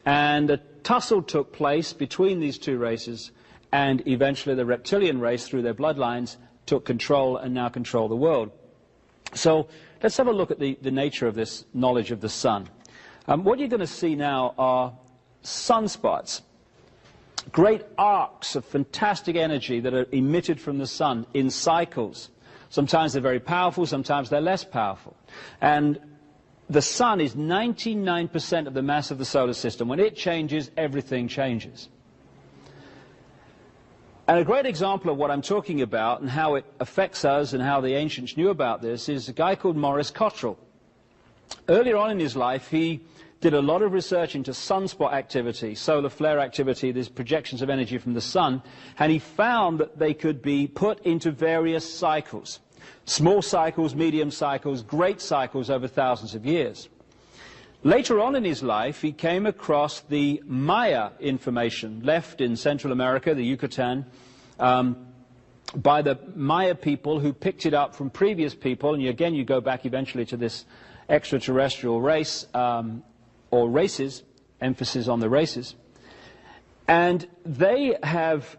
And a tussle took place between these two races, and eventually the reptilian race, through their bloodlines, took control and now control the world. So let's have a look at the nature of this knowledge of the sun. What you're going to see now are sunspots, great arcs of fantastic energy that are emitted from the sun in cycles. Sometimes they're very powerful, sometimes they're less powerful. And the sun is 99% of the mass of the solar system. When it changes, everything changes. And a great example of what I'm talking about and how it affects us and how the ancients knew about this is a guy called Maurice Cottrell. Earlier on in his life, he did a lot of research into sunspot activity, solar flare activity, these projections of energy from the sun, and he found that they could be put into various cycles. Small cycles, medium cycles, great cycles over thousands of years. Later on in his life, he came across the Maya information left in Central America, the Yucatan, by the Maya people who picked it up from previous people. And again, you go back eventually to this extraterrestrial race, or races, emphasis on the races. And they have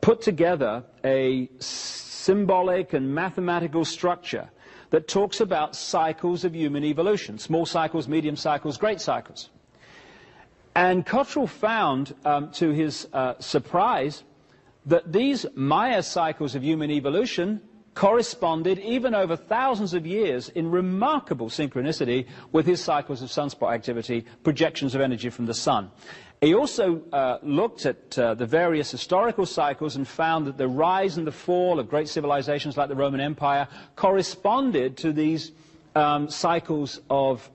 put together a symbolic and mathematical structure that talks about cycles of human evolution, small cycles, medium cycles, great cycles. And Cottrell found, to his surprise, that these Maya cycles of human evolution corresponded, even over thousands of years, in remarkable synchronicity with his cycles of sunspot activity, projections of energy from the sun. He also looked at the various historical cycles and found that the rise and the fall of great civilizations like the Roman Empire corresponded to these cycles of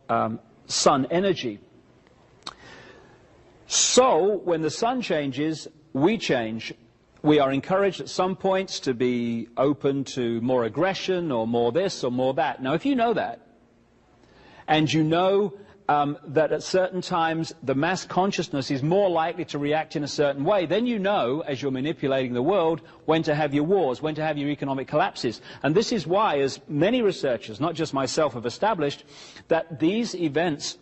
sun energy. So, when the sun changes, we change. We are encouraged at some points to be open to more aggression or more this or more that. Now, if you know that, and you know that at certain times the mass consciousness is more likely to react in a certain way, then you know, as you're manipulating the world, when to have your wars, when to have your economic collapses. And this is why, as many researchers, not just myself, have established, that these events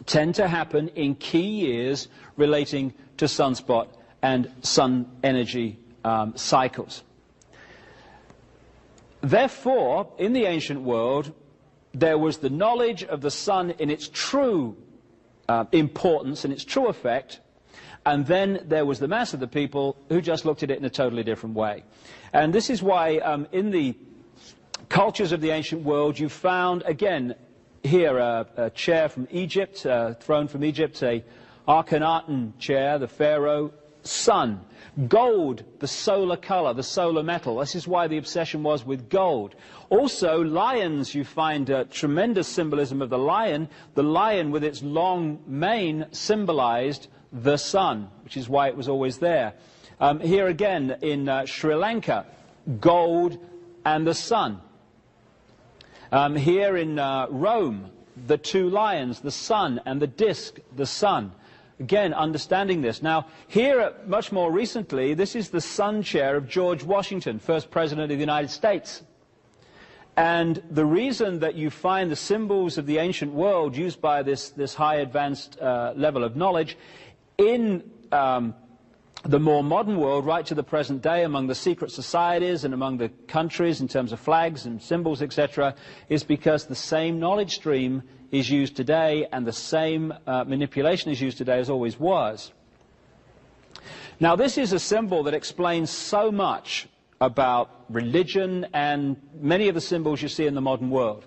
tend to happen in key years relating to sunspot and sun energy cycles. Therefore, in the ancient world, there was the knowledge of the sun in its true importance and its true effect, and then there was the mass of the people who just looked at it in a totally different way. And this is why in the cultures of the ancient world you found, again, here a chair from Egypt, a throne from Egypt, a Akhenaten chair, the pharaoh, sun. Gold, the solar color, the solar metal. This is why the obsession was with gold. Also, lions, you find tremendous symbolism of the lion. The lion with its long mane symbolized the sun, which is why it was always there. Here again, in Sri Lanka, gold and the sun. Here in Rome, the two lions, the sun, and the disc, the sun. Again, understanding this. Now, here, much more recently, this is the sun chair of George Washington, first president of the United States. And the reason that you find the symbols of the ancient world used by this high advanced level of knowledge in the more modern world, right to the present day, among the secret societies and among the countries in terms of flags and symbols, etc., is because the same knowledge stream is used today and the same manipulation is used today as always was. Now, this is a symbol that explains so much about religion and many of the symbols you see in the modern world.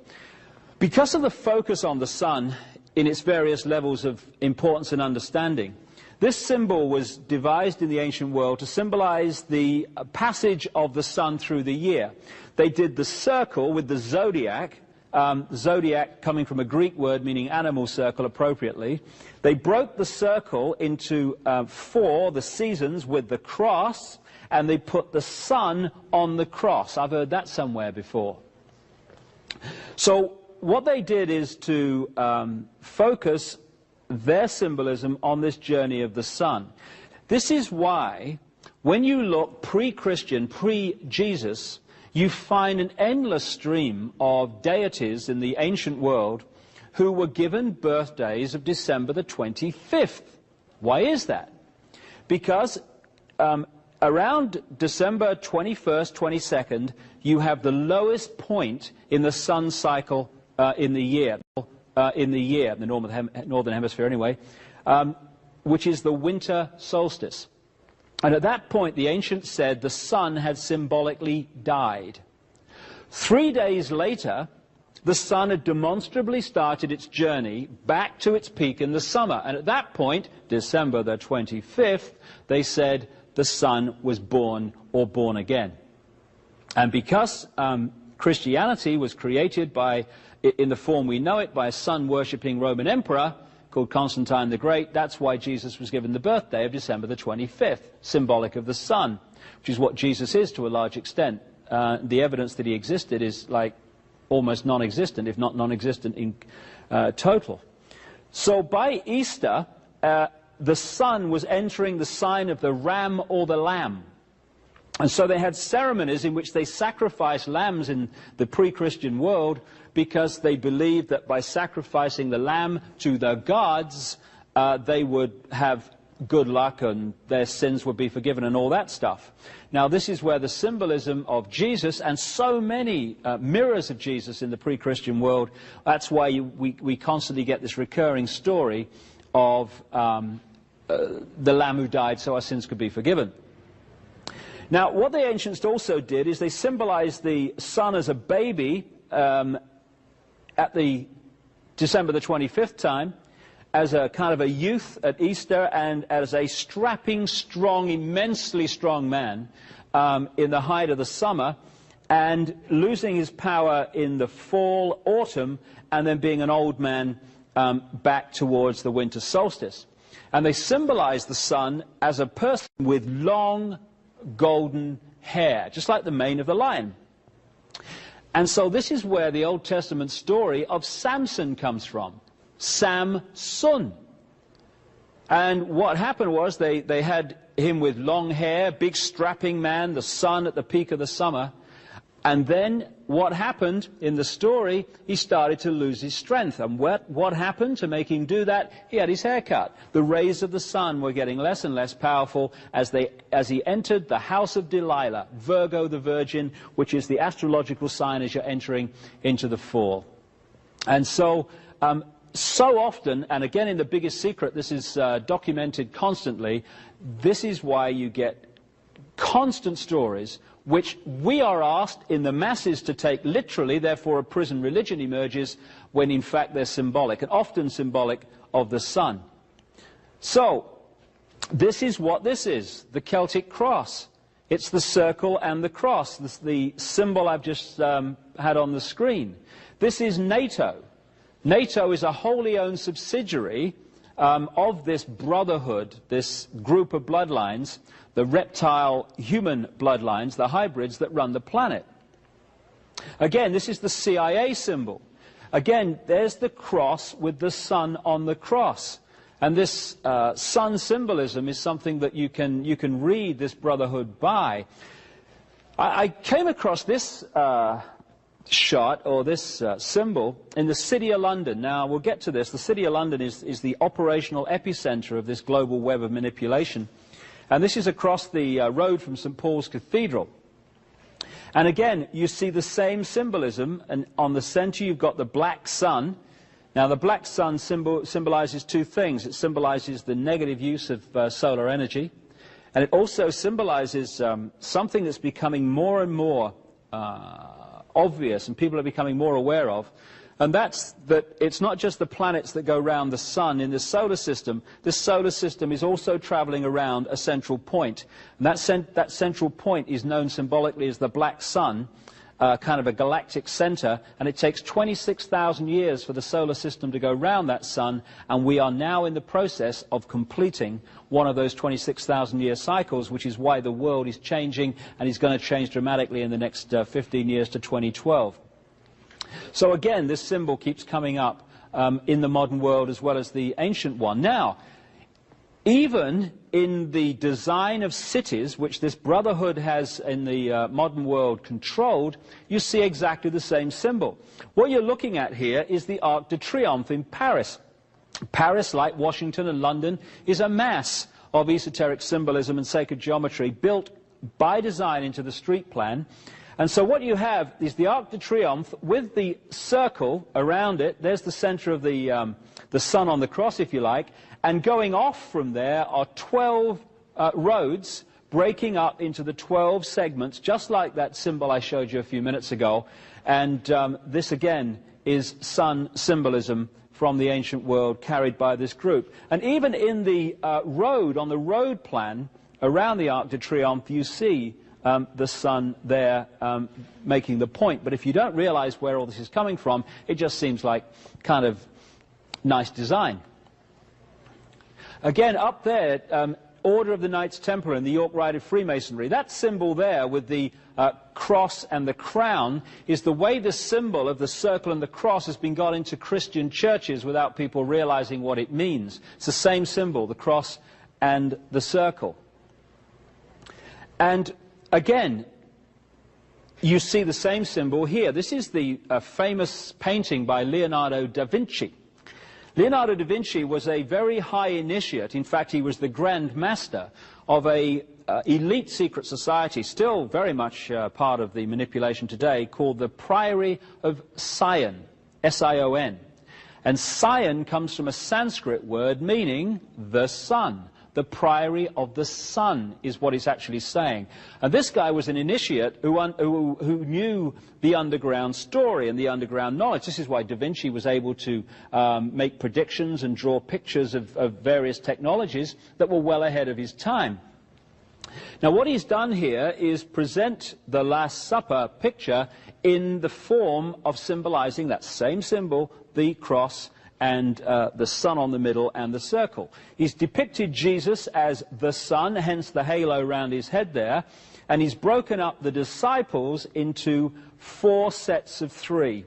Because of the focus on the sun in its various levels of importance and understanding, this symbol was devised in the ancient world to symbolize the passage of the sun through the year. They did the circle with the zodiac, zodiac coming from a Greek word meaning animal circle appropriately. They broke the circle into 4, the seasons, with the cross, and they put the sun on the cross. I've heard that somewhere before. So what they did is to focus their symbolism on this journey of the sun. This is why, when you look pre-Christian, pre-Jesus, you find an endless stream of deities in the ancient world who were given birthdays of December the 25th. Why is that? Because around December 21st, 22nd, you have the lowest point in the sun cycle in the year, the northern hemisphere anyway, which is the winter solstice. And at that point, the ancients said the sun had symbolically died. 3 days later, the sun had demonstrably started its journey back to its peak in the summer. And at that point, December the 25th, they said the sun was born or born again. And because Christianity was created in the form we know it by a sun-worshipping Roman emperor called Constantine the Great, that's why Jesus was given the birthday of December the 25th, symbolic of the sun, which is what Jesus is to a large extent. The evidence that he existed is like almost non-existent, if not non-existent in total. So by Easter, the sun was entering the sign of the ram or the lamb. And so they had ceremonies in which they sacrificed lambs in the pre-Christian world because they believed that by sacrificing the lamb to the gods, they would have good luck and their sins would be forgiven and all that stuff. Now this is where the symbolism of Jesus and so many mirrors of Jesus in the pre-Christian world, that's why we constantly get this recurring story of the lamb who died so our sins could be forgiven. Now what the ancients also did is they symbolized the sun as a baby at the December the 25th time, as a kind of a youth at Easter, and as a strapping, strong, immensely strong man in the height of the summer, and losing his power in the fall, autumn, and then being an old man back towards the winter solstice. And they symbolize the sun as a person with long golden hair, just like the mane of the lion. And so this is where the Old Testament story of Samson comes from. Samson. And what happened was they had him with long hair, big strapping man, the sun at the peak of the summer. And then what happened in the story, he started to lose his strength. And what happened to make him do that? He had his hair cut. The rays of the sun were getting less and less powerful as he entered the house of Delilah, Virgo the Virgin, which is the astrological sign as you're entering into the fall. And so so often, and again in The Biggest Secret, this is documented constantly, this is why you get constant stories which we are asked in the masses to take literally, therefore a prison religion emerges, when in fact they're symbolic, and often symbolic of the sun. So, this is what this is, the Celtic cross. It's the circle and the cross, the symbol I've just had on the screen. This is NATO. NATO is a wholly owned subsidiary of this brotherhood, this group of bloodlines, the reptile-human bloodlines, the hybrids that run the planet. Again, this is the CIA symbol. Again, there's the cross with the sun on the cross. And this sun symbolism is something that you can read this brotherhood by. I came across this shot, or this symbol, in the City of London. Now, we'll get to this. The City of London is the operational epicenter of this global web of manipulation. And this is across the road from St. Paul's Cathedral. And again, you see the same symbolism, and on the center you've got the black sun. Now, the black sun symbolizes two things. It symbolizes the negative use of solar energy, and it also symbolizes something that's becoming more and more obvious and people are becoming more aware of, and that's that it's not just the planets that go around the sun in the solar system. This solar system is also traveling around a central point, and that central point is known symbolically as the black sun, kind of a galactic center, and it takes 26,000 years for the solar system to go round that sun, and we are now in the process of completing one of those 26,000 year cycles, which is why the world is changing, and is going to change dramatically in the next 15 years to 2012. So again, this symbol keeps coming up in the modern world as well as the ancient one. Now, even in the design of cities, which this brotherhood has in the modern world controlled, you see exactly the same symbol. What you're looking at here is the Arc de Triomphe in Paris. Paris, like Washington and London, is a mass of esoteric symbolism and sacred geometry built by design into the street plan. And so what you have is the Arc de Triomphe with the circle around it. There's the center of the sun on the cross, if you like. And going off from there are 12 roads breaking up into the 12 segments, just like that symbol I showed you a few minutes ago. And this again is sun symbolism from the ancient world carried by this group. And even in the road, on the road plan around the Arc de Triomphe, you see the sun there making the point. But if you don't realize where all this is coming from, it just seems like kind of nice design. Again, up there, Order of the Knights Templar in the York Rite of Freemasonry. That symbol there with the cross and the crown is the way the symbol of the circle and the cross has been got into Christian churches without people realizing what it means. It's the same symbol, the cross and the circle. And again, you see the same symbol here. This is the famous painting by Leonardo da Vinci. Leonardo da Vinci was a very high initiate. In fact, he was the Grand Master of a elite secret society, still very much part of the manipulation today, called the Priory of Sion, S-I-O-N. And Sion comes from a Sanskrit word meaning the sun. The Priory of the Sun is what it's actually saying. And this guy was an initiate who knew the underground story and the underground knowledge. This is why Da Vinci was able to make predictions and draw pictures of various technologies that were well ahead of his time. Now what he's done here is present the Last Supper picture in the form of symbolizing that same symbol, the cross, and the sun on the middle and the circle. He's depicted Jesus as the sun, hence the halo around his head there, and he's broken up the disciples into 4 sets of 3,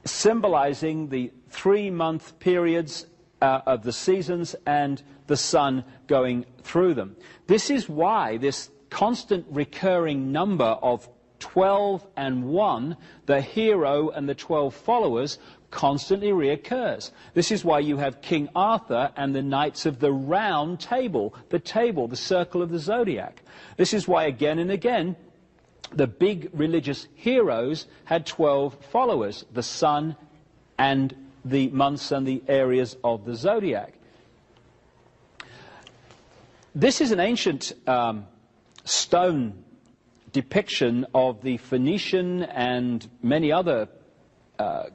symbolizing the 3-month periods of the seasons and the sun going through them. This is why this constant recurring number of 12 and 1, the hero and the 12 followers, constantly reoccurs. This is why you have King Arthur and the Knights of the Round Table, the circle of the zodiac. This is why again and again the big religious heroes had 12 followers, the sun and the months and the areas of the zodiac. This is an ancient stone depiction of the Phoenician and many other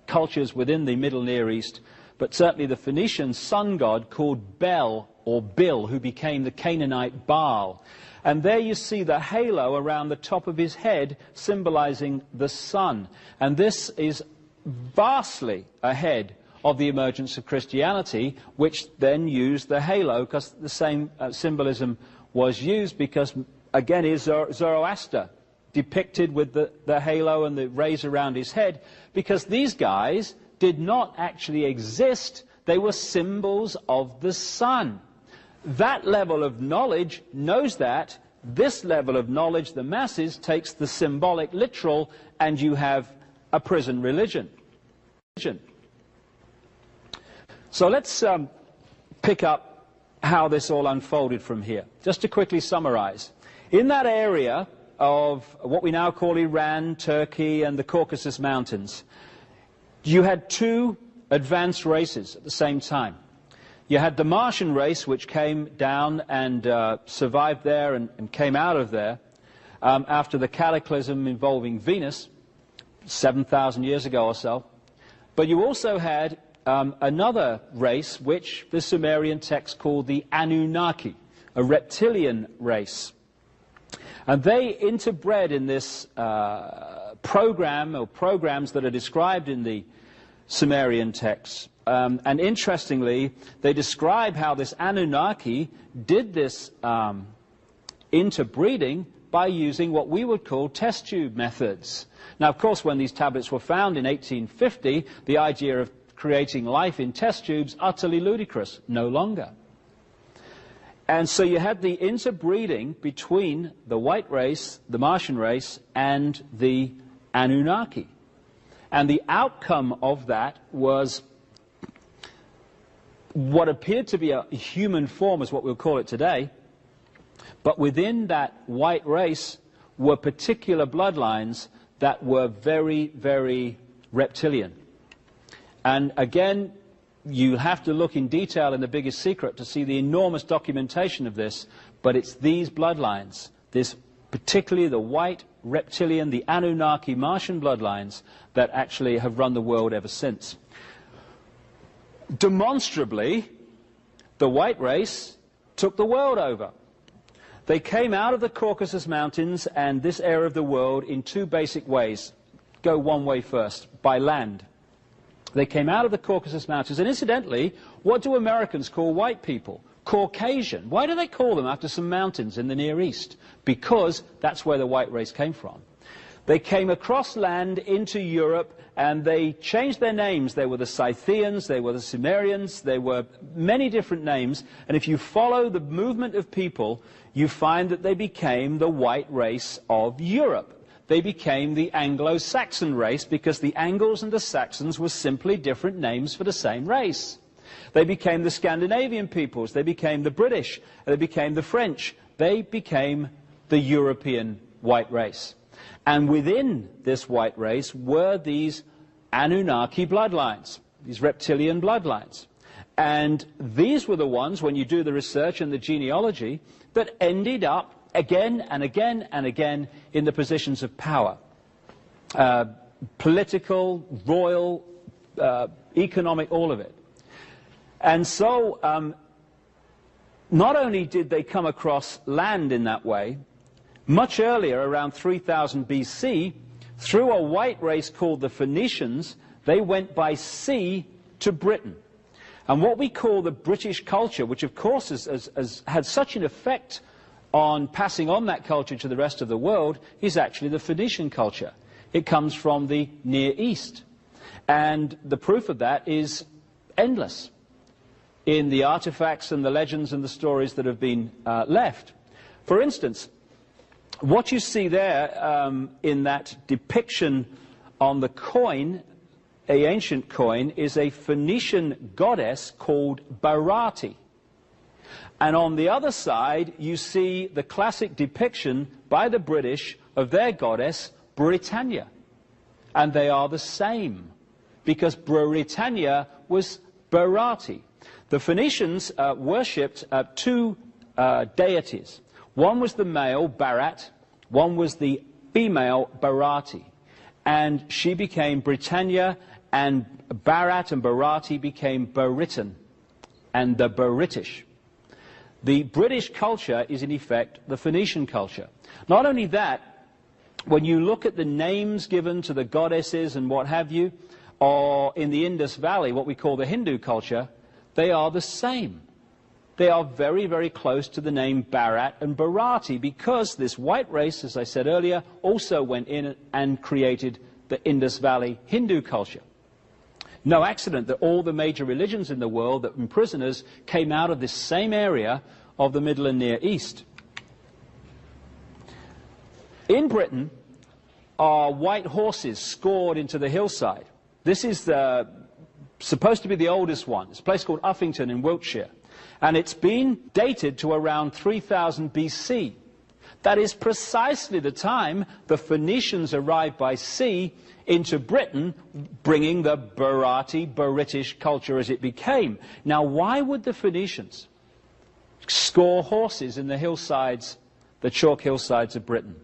cultures within the Middle Near East, but certainly the Phoenician sun god called Bel or Bil, who became the Canaanite Baal. And there you see the halo around the top of his head symbolizing the sun. And this is vastly ahead of the emergence of Christianity, which then used the halo, because the same symbolism was used, because again is Zoroaster depicted with the halo and the rays around his head, because these guys did not actually exist. They were symbols of the sun. That level of knowledge knows that. This level of knowledge, the masses, takes the symbolic literal, and you have a prison religion. So let's pick up how this all unfolded from here. Just to quickly summarize. In that area of what we now call Iran, Turkey, and the Caucasus Mountains, you had 2 advanced races at the same time. You had the Martian race, which came down and survived there and came out of there after the cataclysm involving Venus 7,000 years ago or so. But you also had another race, which the Sumerian text called the Anunnaki, a reptilian race. And they interbred in this program, or programs that are described in the Sumerian texts. And interestingly, they describe how this Anunnaki did this interbreeding by using what we would call test tube methods. Now, of course, when these tablets were found in 1850, the idea of creating life in test tubes, utterly ludicrous, no longer. And so you had the interbreeding between the white race, the Martian race, and the Anunnaki. And the outcome of that was what appeared to be a human form, is what we'll call it today, but within that white race were particular bloodlines that were very, very reptilian. And again, you have to look in detail in The Biggest Secret to see the enormous documentation of this, but it's these bloodlines, this particularly the white, reptilian, the Anunnaki, Martian bloodlines, that actually have run the world ever since. Demonstrably, the white race took the world over. They came out of the Caucasus Mountains and this area of the world in two basic ways. Go one way first, by land. They came out of the Caucasus Mountains, and incidentally, what do Americans call white people? Caucasian. Why do they call them after some mountains in the Near East? Because that's where the white race came from. They came across land into Europe, and they changed their names. They were the Scythians, they were the Sumerians, they were many different names, and if you follow the movement of people, you find that they became the white race of Europe. They became the Anglo-Saxon race, because the Angles and the Saxons were simply different names for the same race. They became the Scandinavian peoples, they became the British, they became the French, they became the European white race. And within this white race were these Anunnaki bloodlines, these reptilian bloodlines. And these were the ones, when you do the research and the genealogy, that ended up again and again and again in the positions of power. Political, royal, economic, all of it. And so, not only did they come across land in that way, much earlier, around 3000 BC, through a white race called the Phoenicians, they went by sea to Britain. And what we call the British culture, which of course has had such an effect on passing on that culture to the rest of the world, is actually the Phoenician culture. It comes from the Near East. And the proof of that is endless in the artifacts and the legends and the stories that have been left. For instance, what you see there in that depiction on the coin, an ancient coin, is a Phoenician goddess called Barati. And on the other side, you see the classic depiction by the British of their goddess, Britannia. And they are the same, because Britannia was Barati. The Phoenicians worshipped two deities. One was the male, Barat, one was the female, Barati. And she became Britannia, and Barat and Barati became Baritan, and the Baritish. The British culture is in effect the Phoenician culture. Not only that, when you look at the names given to the goddesses and what have you, or in the Indus Valley, what we call the Hindu culture, they are the same. They are very, very close to the name Bharat and Bharati, because this white race, as I said earlier, also went in and created the Indus Valley Hindu culture. No accident that all the major religions in the world that were prisoners came out of this same area of the Middle and Near East. In Britain are white horses scored into the hillside. This is supposed to be the oldest one. It's a place called Uffington in Wiltshire. And it's been dated to around 3000 BC. That is precisely the time the Phoenicians arrived by sea into Britain, bringing the Bharati, British culture as it became. Now, why would the Phoenicians score horses in the hillsides, the chalk hillsides of Britain?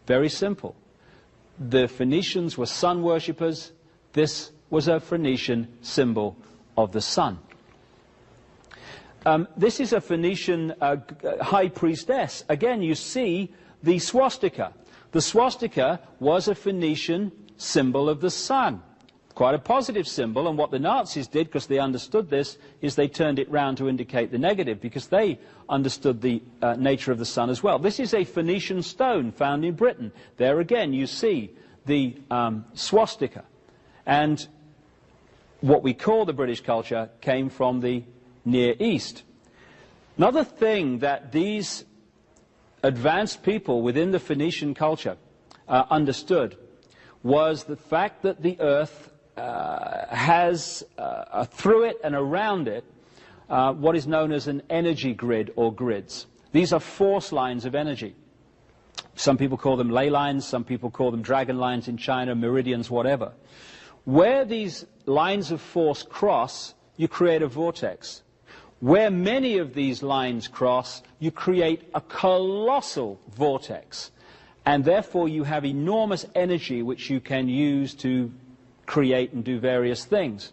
Very simple. The Phoenicians were sun worshippers. This was a Phoenician symbol of the sun. This is a Phoenician high priestess. Again, you see the swastika. The swastika was a Phoenician symbol of the sun. Quite a positive symbol, and what the Nazis did, because they understood this, is they turned it round to indicate the negative, because they understood the nature of the sun as well. This is a Phoenician stone found in Britain. There again you see the swastika. And what we call the British culture came from the Near East. Another thing that these advanced people within the Phoenician culture understood was the fact that the earth has through it and around it what is known as an energy grid or grids. These are force lines of energy. Some people call them ley lines, some people call them dragon lines in China, meridians, whatever. Where these lines of force cross, you create a vortex. Where many of these lines cross, you create a colossal vortex, and therefore you have enormous energy which you can use to create and do various things.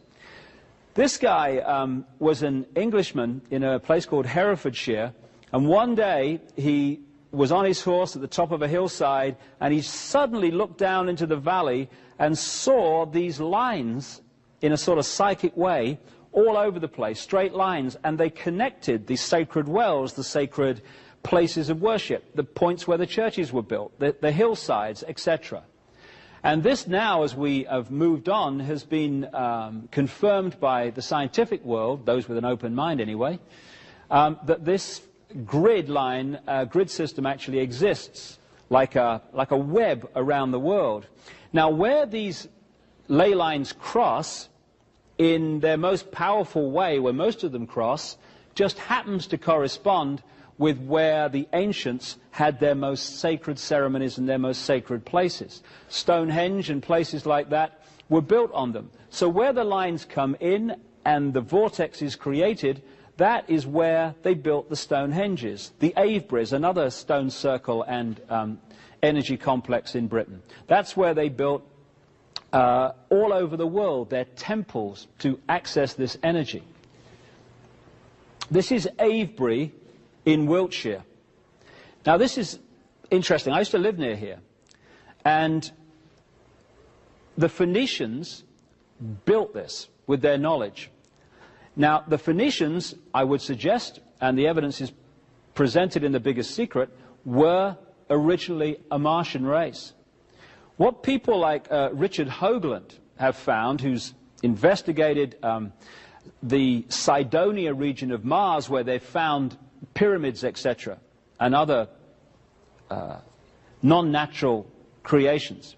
This guy was an Englishman in a place called Herefordshire, and one day he was on his horse at the top of a hillside, and he suddenly looked down into the valley and saw these lines in a sort of psychic way all over the place, straight lines, and they connected the sacred wells, the sacred places of worship, the points where the churches were built, the hillsides, etc. And this now, as we have moved on, has been confirmed by the scientific world, those with an open mind anyway, that this grid system actually exists like a web around the world. Now, where these ley lines cross, in their most powerful way, where most of them cross, just happens to correspond with where the ancients had their most sacred ceremonies and their most sacred places. Stonehenge and places like that were built on them. So where the lines come in and the vortex is created, that is where they built the Stonehenges. The Aveburys, another stone circle and energy complex in Britain. That's where they built all over the world their temples to access this energy. This is Avebury in Wiltshire. Now this is interesting. I used to live near here, and the Phoenicians built this with their knowledge. Now the Phoenicians, I would suggest, and the evidence is presented in The Biggest Secret, were originally a Martian race. What people like Richard Hoagland have found, who's investigated the Cydonia region of Mars, where they've found pyramids, etc., and other non-natural creations,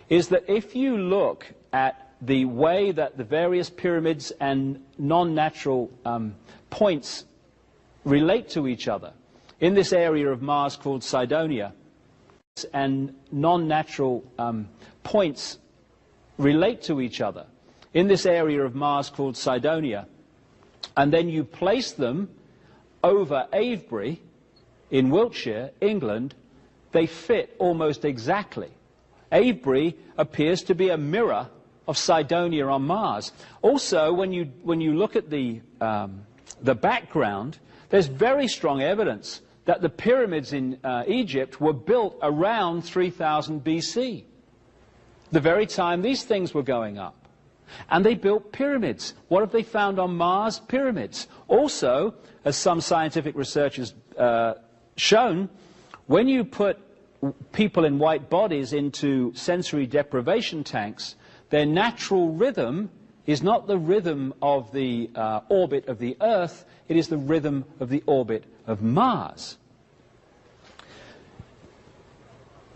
is that if you look at the way that the various pyramids and non-natural points relate to each other in this area of Mars called Cydonia, and non-natural points relate to each other in this area of Mars called Cydonia, and then you place them over Avebury in Wiltshire, England, they fit almost exactly. Avebury appears to be a mirror of Cydonia on Mars. Also, when you look at the background, there's very strong evidence that the pyramids in Egypt were built around 3000 BC, the very time these things were going up. And they built pyramids. What have they found on Mars? Pyramids. Also, as some scientific research has shown, when you put people in white bodies into sensory deprivation tanks, their natural rhythm is not the rhythm of the orbit of the Earth, it is the rhythm of the orbit of Mars.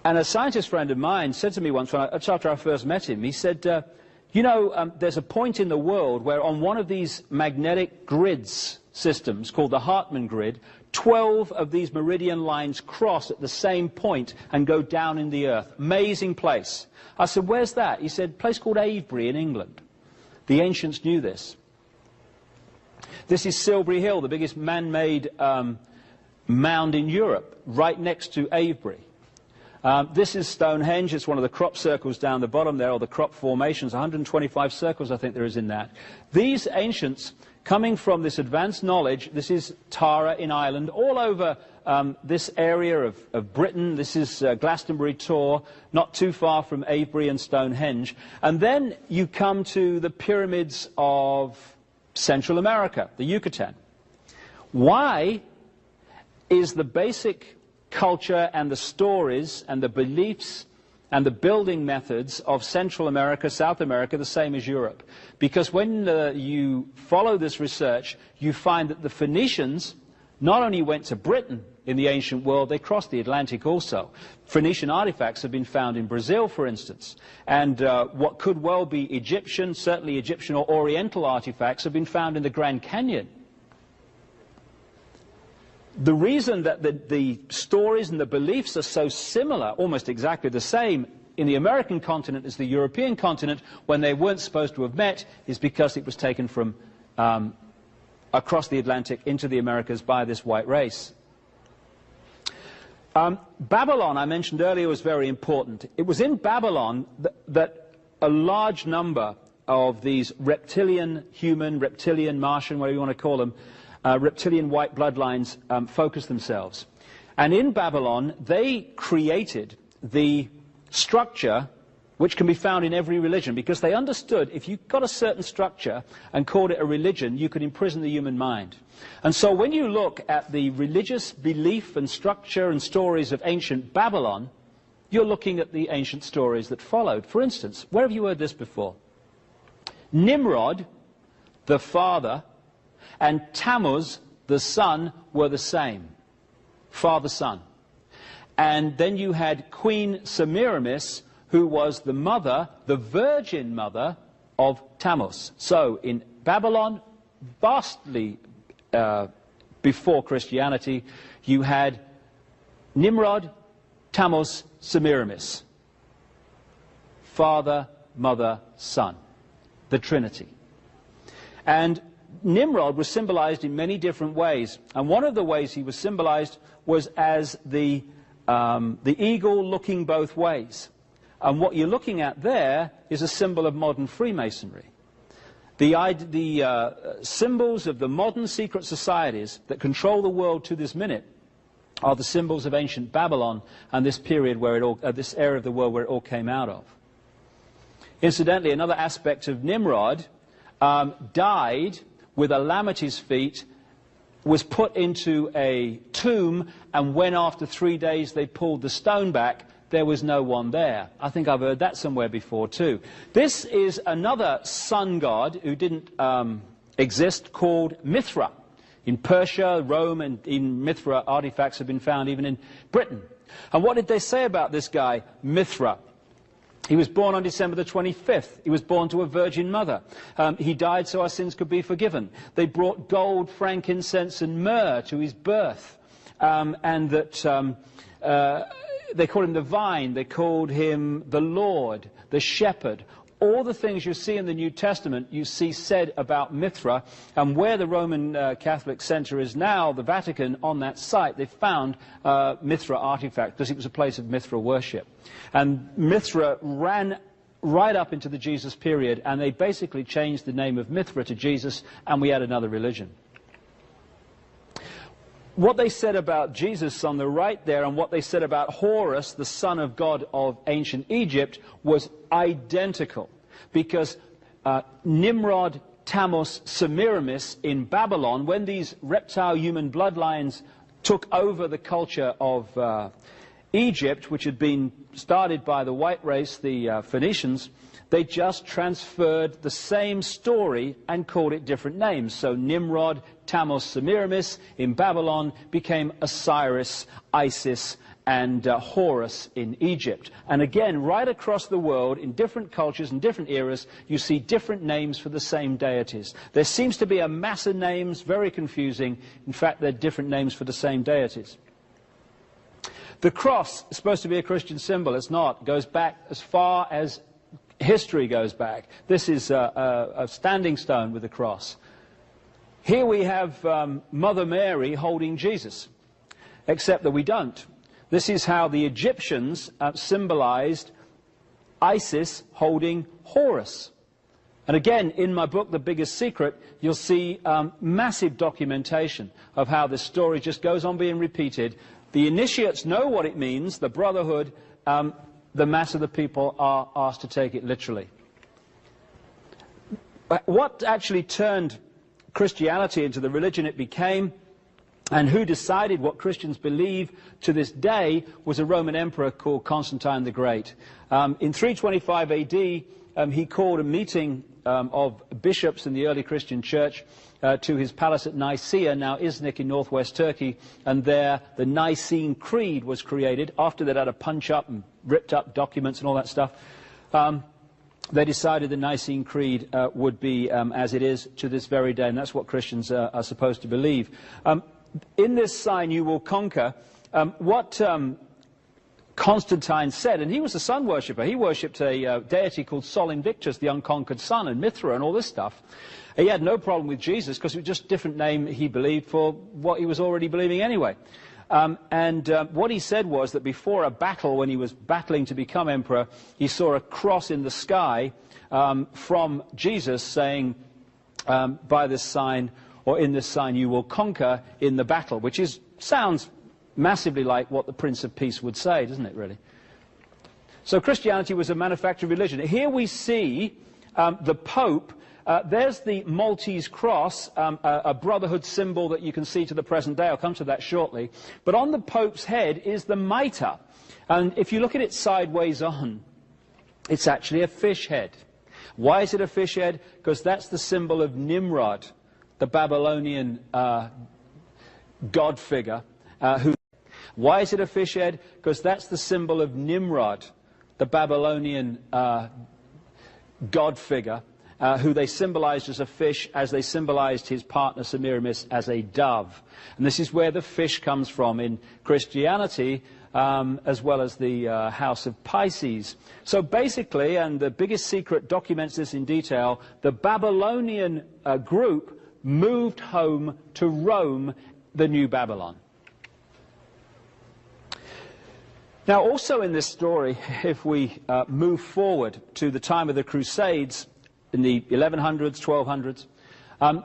And a scientist friend of mine said to me once, after I first met him, he said, you know, there's a point in the world where on one of these magnetic grids systems, called the Hartmann grid, 12 of these meridian lines cross at the same point and go down in the Earth. Amazing place. I said, where's that? He said, a place called Avebury in England. The ancients knew this. This is Silbury Hill, the biggest man-made mound in Europe, right next to Avebury. This is Stonehenge. It's one of the crop circles down the bottom there, or the crop formations, 125 circles I think there is in that. These ancients, coming from this advanced knowledge, this is Tara in Ireland, all over this area of Britain. This is Glastonbury Tor, not too far from Avebury and Stonehenge. And then you come to the pyramids of Central America, the Yucatan. Why is the basic culture and the stories and the beliefs and the building methods of Central America, South America, the same as Europe? Because when you follow this research, you find that the Phoenicians not only went to Britain in the ancient world, they crossed the Atlantic also. Phoenician artifacts have been found in Brazil, for instance, and what could well be Egyptian, certainly Egyptian or Oriental artifacts, have been found in the Grand Canyon. The reason that the stories and the beliefs are so similar, almost exactly the same, in the American continent as the European continent, when they weren't supposed to have met, is because it was taken from across the Atlantic into the Americas by this white race. Babylon, I mentioned earlier, was very important. It was in Babylon that a large number of these reptilian, human, reptilian, Martian, whatever you want to call them, reptilian white bloodlines focused themselves. And in Babylon, they created the structure which can be found in every religion, because they understood if you got a certain structure and called it a religion, you could imprison the human mind. And so when you look at the religious belief and structure and stories of ancient Babylon, you're looking at the ancient stories that followed. For instance, where have you heard this before? Nimrod, the father, and Tammuz, the son, were the same. Father-son. And then you had Queen Semiramis, who was the mother, the virgin mother of Tammuz. So in Babylon, vastly before Christianity, you had Nimrod, Tammuz, Semiramis. Father, mother, son. The Trinity. And Nimrod was symbolized in many different ways. And one of the ways he was symbolized was as the eagle looking both ways. And what you're looking at there is a symbol of modern Freemasonry. The symbols of the modern secret societies that control the world to this minute are the symbols of ancient Babylon and this period where this area of the world where it all came out of. Incidentally, another aspect of Nimrod died with a lamb at his feet, was put into a tomb, and when after 3 days they pulled the stone back, there was no one there. I think I've heard that somewhere before too. This is another sun god who didn't exist, called Mithra. In Persia, Rome, and in Mithra, artifacts have been found even in Britain. And what did they say about this guy, Mithra? He was born on December the 25th. He was born to a virgin mother. He died so our sins could be forgiven. They brought gold, frankincense, and myrrh to his birth. And that they called him the vine, they called him the Lord, the shepherd. All the things you see in the New Testament, you see said about Mithra. And where the Roman Catholic Center is now, the Vatican, on that site, they found Mithra artifacts, because it was a place of Mithra worship. And Mithra ran right up into the Jesus period, and they basically changed the name of Mithra to Jesus, and we had another religion. What they said about Jesus on the right there, and what they said about Horus, the son of God of ancient Egypt, was identical. Because Nimrod, Tammuz, Semiramis in Babylon, when these reptile human bloodlines took over the culture of Egypt, which had been started by the white race, the Phoenicians, they just transferred the same story and called it different names. So Nimrod, Tammuz, Semiramis in Babylon became Osiris, Isis, and Horus in Egypt. And again, right across the world, in different cultures and different eras, you see different names for the same deities. There seems to be a mass of names, very confusing. In fact, they're different names for the same deities. The cross is supposed to be a Christian symbol. It's not. It goes back as far as history goes back. This is a standing stone with a cross. Here we have Mother Mary holding Jesus, except that we don't. This is how the Egyptians symbolized Isis holding Horus. And again, in my book, The Biggest Secret, you'll see massive documentation of how this story just goes on being repeated. The initiates know what it means, the brotherhood. The mass of the people are asked to take it literally. What actually turned Christianity into the religion it became, and who decided what Christians believe to this day, was a Roman emperor called Constantine the Great. In 325 AD, he called a meeting of bishops in the early Christian church to his palace at Nicaea, now Iznik in northwest Turkey, and there the Nicene Creed was created. After they'd had a punch-up and ripped up documents and all that stuff, they decided the Nicene Creed would be as it is to this very day, and that's what Christians are supposed to believe. In this sign you will conquer. What Constantine said, and he was a sun worshipper. He worshipped a deity called Sol Invictus, the unconquered sun, and Mithra and all this stuff. He had no problem with Jesus because it was just a different name he believed for what he was already believing anyway. What he said was that before a battle, when he was battling to become emperor, he saw a cross in the sky from Jesus saying, by this sign, or in this sign you will conquer in the battle, which sounds massively like what the Prince of Peace would say, doesn't it, really? So Christianity was a manufactured religion. Here we see the Pope. There's the Maltese cross, a brotherhood symbol that you can see to the present day. I'll come to that shortly. But on the Pope's head is the mitre. And if you look at it sideways on, it's actually a fish head. Why is it a fish head? Because that's the symbol of Nimrod, the Babylonian god figure. Why is it a fish head? Because that's the symbol of Nimrod, the Babylonian god figure, who they symbolized as a fish, as they symbolized his partner Semiramis as a dove. And this is where the fish comes from in Christianity, as well as the House of Pisces. So basically, and the Biggest Secret documents this in detail, the Babylonian group moved home to Rome, the New Babylon. Now, also in this story, if we move forward to the time of the Crusades, in the 1100s, 1200s,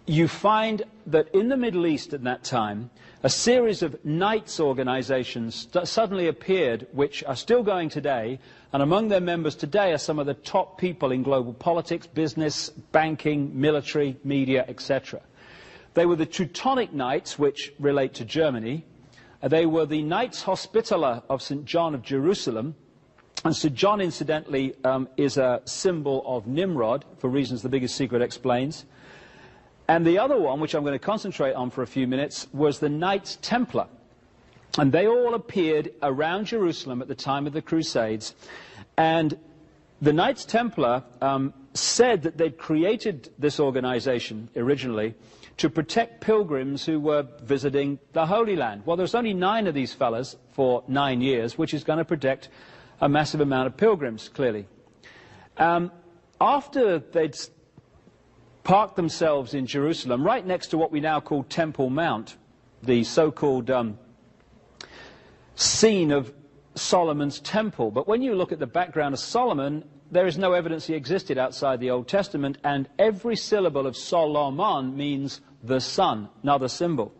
you find that in the Middle East at that time, a series of knights organizations suddenly appeared, which are still going today, and among their members today are some of the top people in global politics, business, banking, military, media, etc. They were the Teutonic Knights, which relate to Germany. They were the Knights Hospitaller of St. John of Jerusalem. And St. John, incidentally, is a symbol of Nimrod, for reasons the Biggest Secret explains. And the other one, which I'm going to concentrate on for a few minutes, was the Knights Templar. And they all appeared around Jerusalem at the time of the Crusades. And the Knights Templar said that they'd created this organization originally to protect pilgrims who were visiting the Holy Land. Well, there's only 9 of these fellas for 9 years, which is going to protect a massive amount of pilgrims, clearly. After they'd parked themselves in Jerusalem, right next to what we now call Temple Mount, the so-called scene of Solomon's temple. But when you look at the background of Solomon, there is no evidence he existed outside the Old Testament, and every syllable of Solomon means the sun, another symbol.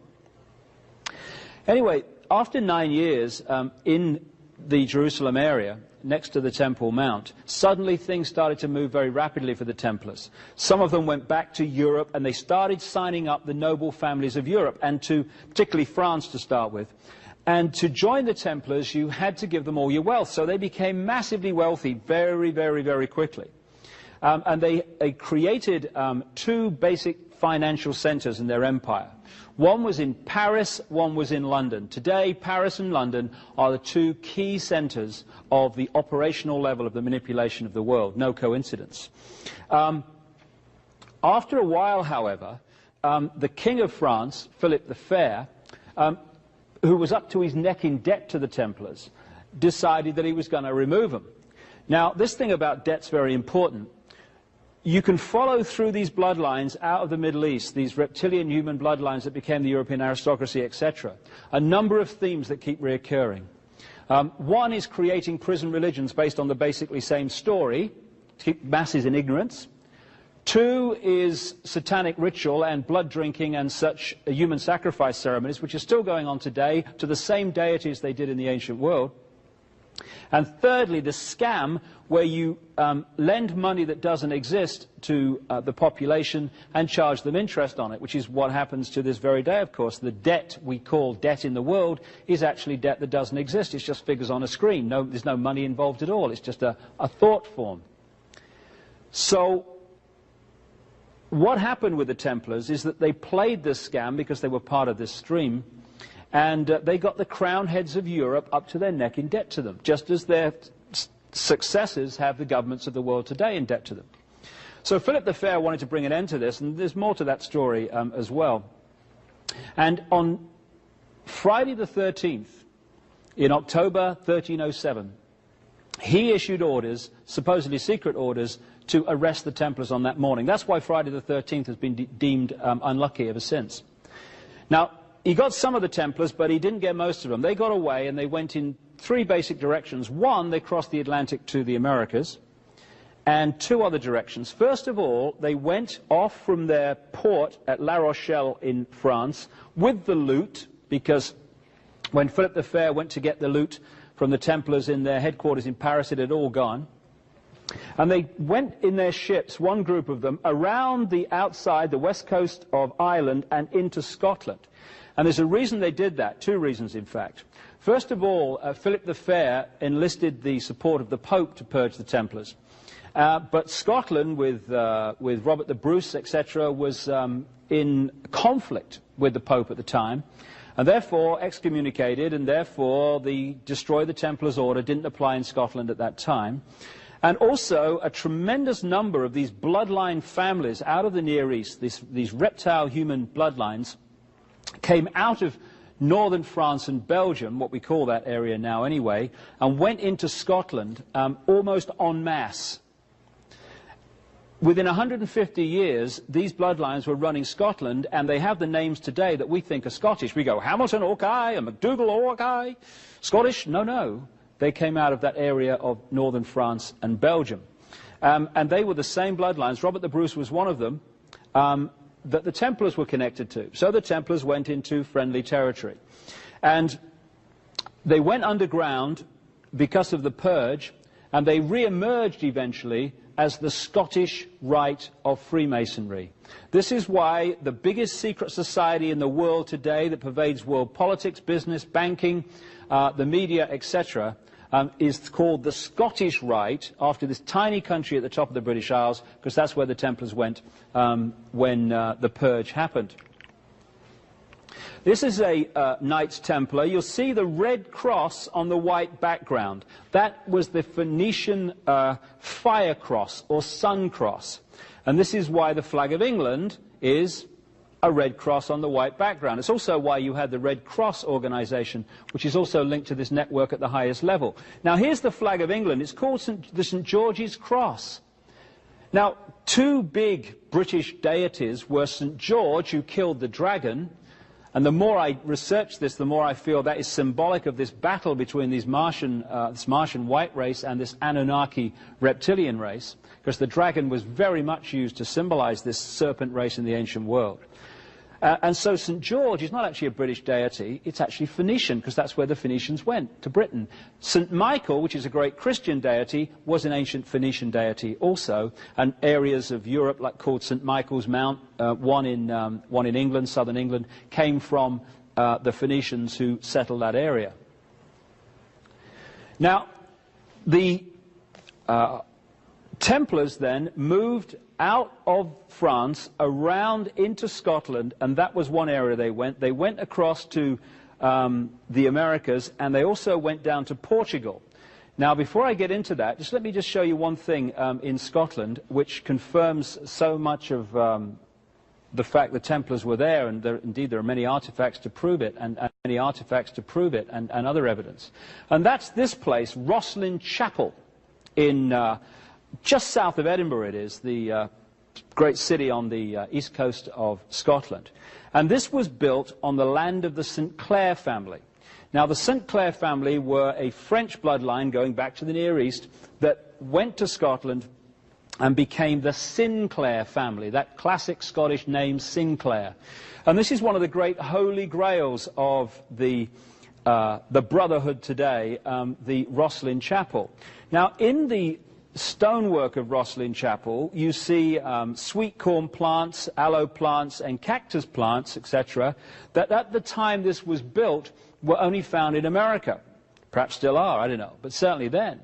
Anyway, after 9 years in the Jerusalem area, next to the Temple Mount, suddenly things started to move very rapidly for the Templars. Some of them went back to Europe, and they started signing up the noble families of Europe, and particularly France to start with. And to join the Templars, you had to give them all your wealth. So they became massively wealthy very, very, very quickly. And they created 2 basic financial centers in their empire. One was in Paris, one was in London. Today, Paris and London are the 2 key centers of the operational level of the manipulation of the world. No coincidence. After a while, however, the King of France, Philip the Fair, who was up to his neck in debt to the Templars, decided that he was going to remove them. Now, this thing about debt's very important. You can follow through these bloodlines out of the Middle East, these reptilian human bloodlines that became the European aristocracy, etc., a number of themes that keep reoccurring. One is creating prison religions based on the basically same story, to keep masses in ignorance. 2 is satanic ritual and blood drinking and such human sacrifice ceremonies, which are still going on today to the same deities they did in the ancient world. And thirdly, the scam, where you lend money that doesn't exist to the population and charge them interest on it, which is what happens to this very day, of course. The debt we call debt in the world is actually debt that doesn't exist. It's just figures on a screen. There's no money involved at all. It's just a thought form. So what happened with the Templars is that they played this scam because they were part of this stream, and they got the crown heads of Europe up to their neck in debt to them, just as their successors have the governments of the world today in debt to them. So Philip the Fair wanted to bring an end to this, and there's more to that story as well. And on Friday the 13th in October 1307. He issued orders, supposedly secret orders, to arrest the Templars on that morning. That's why Friday the 13th has been deemed unlucky ever since. Now, he got some of the Templars, but he didn't get most of them. They got away, and they went in three basic directions. One, they crossed the Atlantic to the Americas, and two other directions. First of all, they went off from their port at La Rochelle in France with the loot, because when Philip the Fair went to get the loot from the Templars in their headquarters in Paris, it had all gone. And they went in their ships, one group of them, around the outside, the west coast of Ireland and into Scotland. And there's a reason they did that, two reasons in fact. First of all, Philip the Fair enlisted the support of the Pope to purge the Templars. But Scotland, with Robert the Bruce, etc., was in conflict with the Pope at the time, and therefore excommunicated, and therefore the Destroy the Templars order didn't apply in Scotland at that time. And also a tremendous number of these bloodline families out of the Near East, these reptile human bloodlines, came out of northern France and Belgium, what we call that area now anyway, and went into Scotland almost en masse. Within 150 years, these bloodlines were running Scotland, and they have the names today that we think are Scottish. We go, Hamilton, Orkney, and MacDougall, Orkney. Scottish? No, no. They came out of that area of northern France and Belgium. And they were the same bloodlines. Robert the Bruce was one of them, that the Templars were connected to. So the Templars went into friendly territory. And they went underground because of the purge, and they re-emerged eventually as the Scottish Rite of Freemasonry. This is why the biggest secret society in the world today that pervades world politics, business, banking, the media, etc., is called the Scottish Rite, after this tiny country at the top of the British Isles, because that's where the Templars went when the purge happened. This is a Knights Templar. You'll see the red cross on the white background. That was the Phoenician fire cross or sun cross. And this is why the flag of England is a red cross on the white background. It's also why you had the Red Cross organization, which is also linked to this network at the highest level. Now here's the flag of England. It's called the St. George's Cross. Now, two big British deities were St. George, who killed the dragon, and the more I research this, the more I feel that is symbolic of this battle between these this Martian white race and this Anunnaki reptilian race, because the dragon was very much used to symbolize this serpent race in the ancient world. And so St. George is not actually a British deity, it's actually Phoenician, because that's where the Phoenicians went, to Britain. St. Michael, which is a great Christian deity, was an ancient Phoenician deity also, and areas of Europe, like called St. Michael's Mount, one in England, southern England, came from the Phoenicians who settled that area. Now, the Templars then moved out of France around into Scotland, and that was one area they went. They went across to the Americas, and they also went down to Portugal. Now, before I get into that, let me show you one thing in Scotland which confirms so much of the fact the Templars were there, and indeed there are many artifacts to prove it, and other evidence. And that's this place, Rosslyn Chapel, in just south of Edinburgh. It is the great city on the east coast of Scotland. And this was built on the land of the St. Clair family. Now, the St. Clair family were a French bloodline going back to the Near East that went to Scotland and became the Sinclair family, that classic Scottish name Sinclair. And this is one of the great holy grails of the Brotherhood today, the Rosslyn Chapel. Now, in the stonework of Rosslyn Chapel, you see sweet corn plants, aloe plants, and cactus plants, etc., that at the time this was built were only found in America. Perhaps still are, I don't know, but certainly then.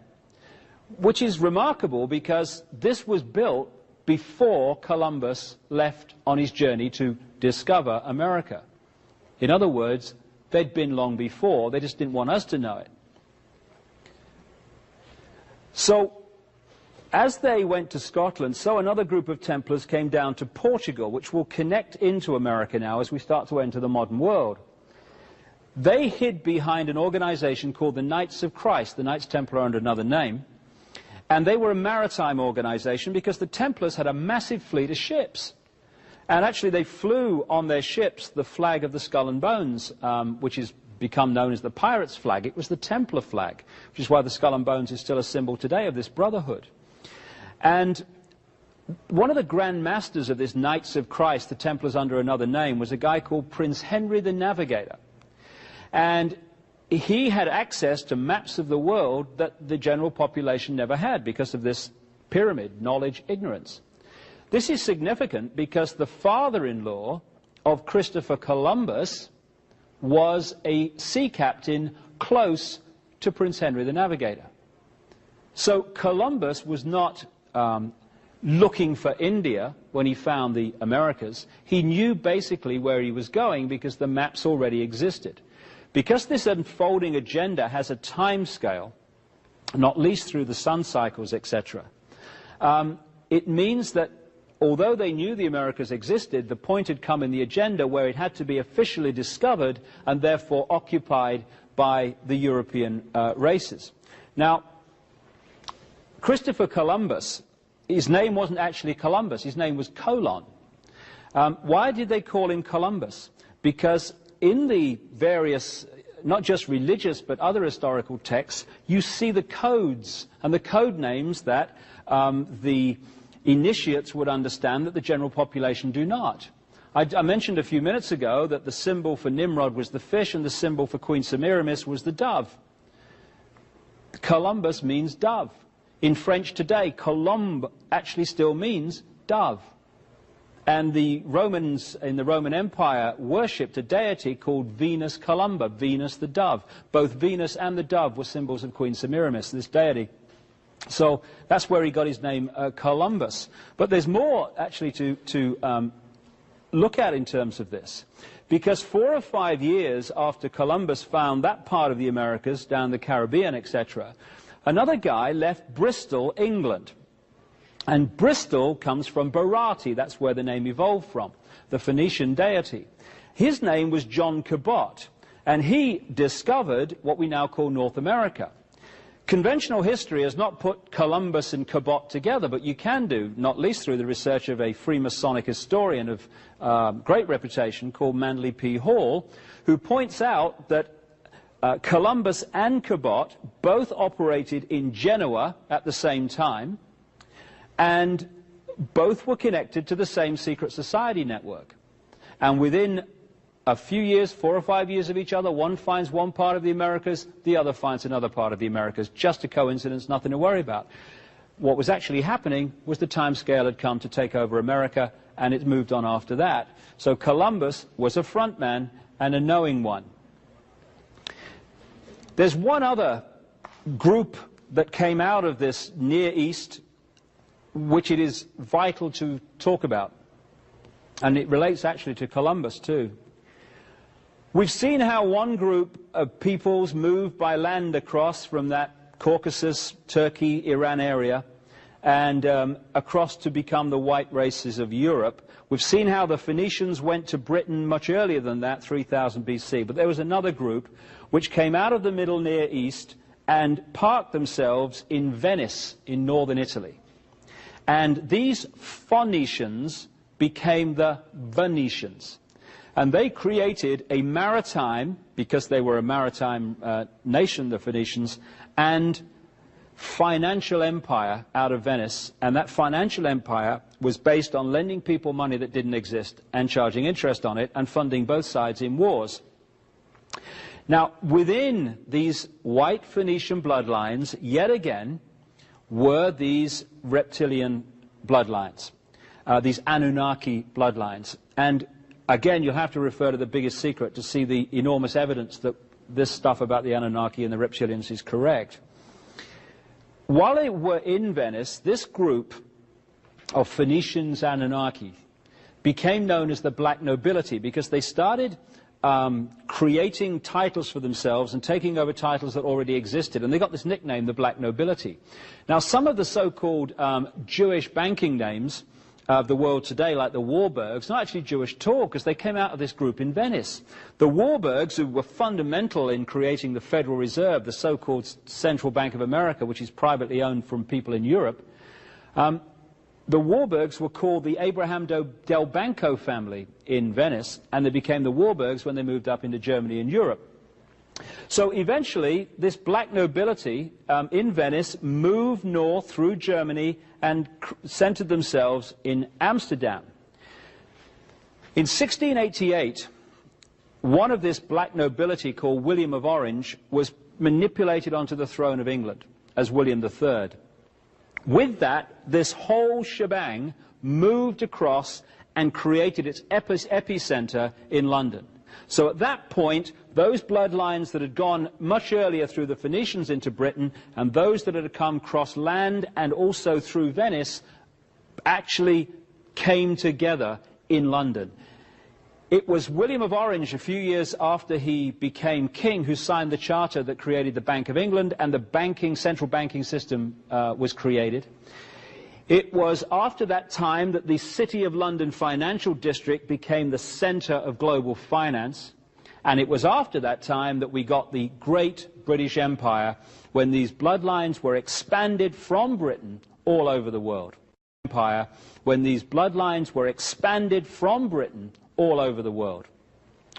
Which is remarkable because this was built before Columbus left on his journey to discover America. In other words, they'd been long before, they just didn't want us to know it. So, as they went to Scotland, so another group of Templars came down to Portugal, which will connect into America now as we start to enter the modern world. They hid behind an organization called the Knights of Christ, the Knights Templar under another name, and they were a maritime organization because the Templars had a massive fleet of ships. And actually they flew on their ships the flag of the Skull and Bones, which has become known as the pirates' flag. It was the Templar flag, which is why the Skull and Bones is still a symbol today of this brotherhood. And one of the Grand Masters of this Knights of Christ, the Templars under another name, was a guy called Prince Henry the Navigator. And he had access to maps of the world that the general population never had because of this pyramid, knowledge, ignorance. This is significant because the father-in-law of Christopher Columbus was a sea captain close to Prince Henry the Navigator. So Columbus was not looking for India when he found the Americas. He knew basically where he was going because the maps already existed. Because this unfolding agenda has a time scale, not least through the sun cycles, etc., it means that although they knew the Americas existed, the point had come in the agenda where it had to be officially discovered and therefore occupied by the European races. Now, Christopher Columbus, his name wasn't actually Columbus, his name was Colon. Why did they call him Columbus? Because in the various, not just religious, but other historical texts, you see the codes and the code names that the initiates would understand that the general population do not. I mentioned a few minutes ago that the symbol for Nimrod was the fish and the symbol for Queen Semiramis was the dove. Columbus means dove. In French today, colombe actually still means dove. And the Romans in the Roman Empire worshipped a deity called Venus Columba, Venus the dove. Both Venus and the dove were symbols of Queen Semiramis, this deity. So that's where he got his name, Columbus. But there's more actually to look at in terms of this. Because 4 or 5 years after Columbus found that part of the Americas, down the Caribbean, etc., another guy left Bristol, England. And Bristol comes from Barati, that's where the name evolved from, the Phoenician deity. His name was John Cabot, and he discovered what we now call North America. Conventional history has not put Columbus and Cabot together, but you can do, not least through the research of a Freemasonic historian of great reputation called Manly P. Hall, who points out that Columbus and Cabot both operated in Genoa at the same time, and both were connected to the same secret society network. And within a few years, 4 or 5 years of each other, one finds one part of the Americas, the other finds another part of the Americas. Just a coincidence, nothing to worry about. What was actually happening was the time scale had come to take over America, and it moved on after that. So Columbus was a front man and a knowing one. There's one other group that came out of this Near East which it is vital to talk about, and it relates actually to Columbus too. We've seen how one group of peoples moved by land across from that Caucasus, Turkey, Iran area and across to become the white races of Europe. We've seen how the Phoenicians went to Britain much earlier than that, 3000 BC, but there was another group which came out of the Middle Near East and parked themselves in Venice in northern Italy. And these Phoenicians became the Venetians. And they created a maritime, because they were a maritime nation, the Phoenicians, and financial empire out of Venice. And that financial empire was based on lending people money that didn't exist and charging interest on it and funding both sides in wars. Now, within these white Phoenician bloodlines, yet again, were these reptilian bloodlines, these Anunnaki bloodlines. And again, you'll have to refer to the biggest secret to see the enormous evidence that this stuff about the Anunnaki and the reptilians is correct. While they were in Venice, this group of Phoenicians Anunnaki became known as the Black Nobility because they started creating titles for themselves and taking over titles that already existed, and they got this nickname, the Black Nobility. Now, some of the so-called Jewish banking names of the world today, like the Warburgs, not actually Jewish at all, because they came out of this group in Venice. The Warburgs, who were fundamental in creating the Federal Reserve, the so-called Central Bank of America, which is privately owned from people in Europe, the Warburgs were called the Abraham del Banco family in Venice, and they became the Warburgs when they moved up into Germany and Europe. So eventually, this black nobility in Venice moved north through Germany and centered themselves in Amsterdam. In 1688, one of this black nobility called William of Orange was manipulated onto the throne of England as William III. With that, this whole shebang moved across and created its epicenter in London. So at that point, those bloodlines that had gone much earlier through the Phoenicians into Britain and those that had come cross land and also through Venice actually came together in London. It was William of Orange, a few years after he became king, who signed the charter that created the Bank of England, and the central banking system was created. It was after that time that the City of London financial district became the center of global finance. And it was after that time that we got the great British Empire, when these bloodlines were expanded from Britain all over the world. When these bloodlines were expanded from Britain all over the world,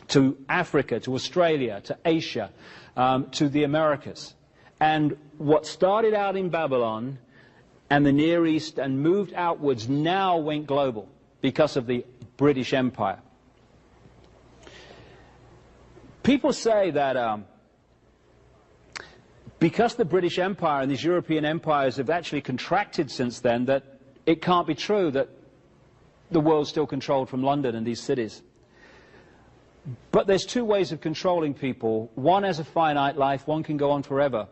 to Africa, to Australia, to Asia, to the Americas. And what started out in Babylon and the Near East and moved outwards now went global because of the British Empire. People say that because the British Empire and these European empires have actually contracted since then, that it can't be true that the world's still controlled from London and these cities. But there's two ways of controlling people. One has a finite life, one can go on forever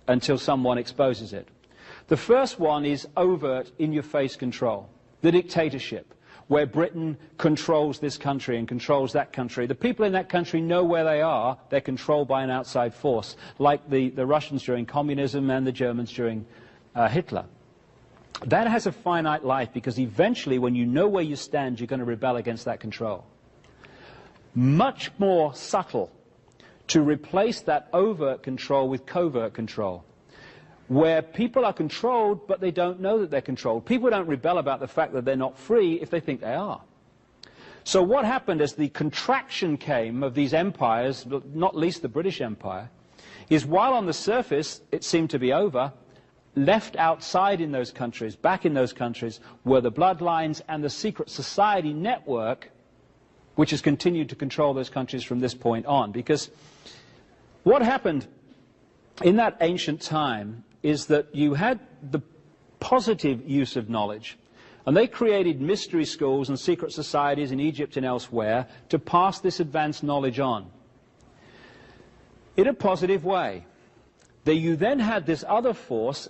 until someone exposes it. The first one is overt, in-your-face control, the dictatorship, where Britain controls this country and controls that country. The people in that country know where they are. They're controlled by an outside force, like the Russians during communism and the Germans during Hitler. That has a finite life because eventually, when you know where you stand, you're going to rebel against that control. Much more subtle to replace that overt control with covert control, where people are controlled, but they don't know that they're controlled. People don't rebel about the fact that they're not free if they think they are. So what happened as the contraction came of these empires, not least the British Empire, is while on the surface it seemed to be over, left outside in those countries, back in those countries, were the bloodlines and the secret society network, which has continued to control those countries from this point on. Because what happened in that ancient time is that you had the positive use of knowledge, and they created mystery schools and secret societies in Egypt and elsewhere to pass this advanced knowledge on in a positive way. You then had this other force,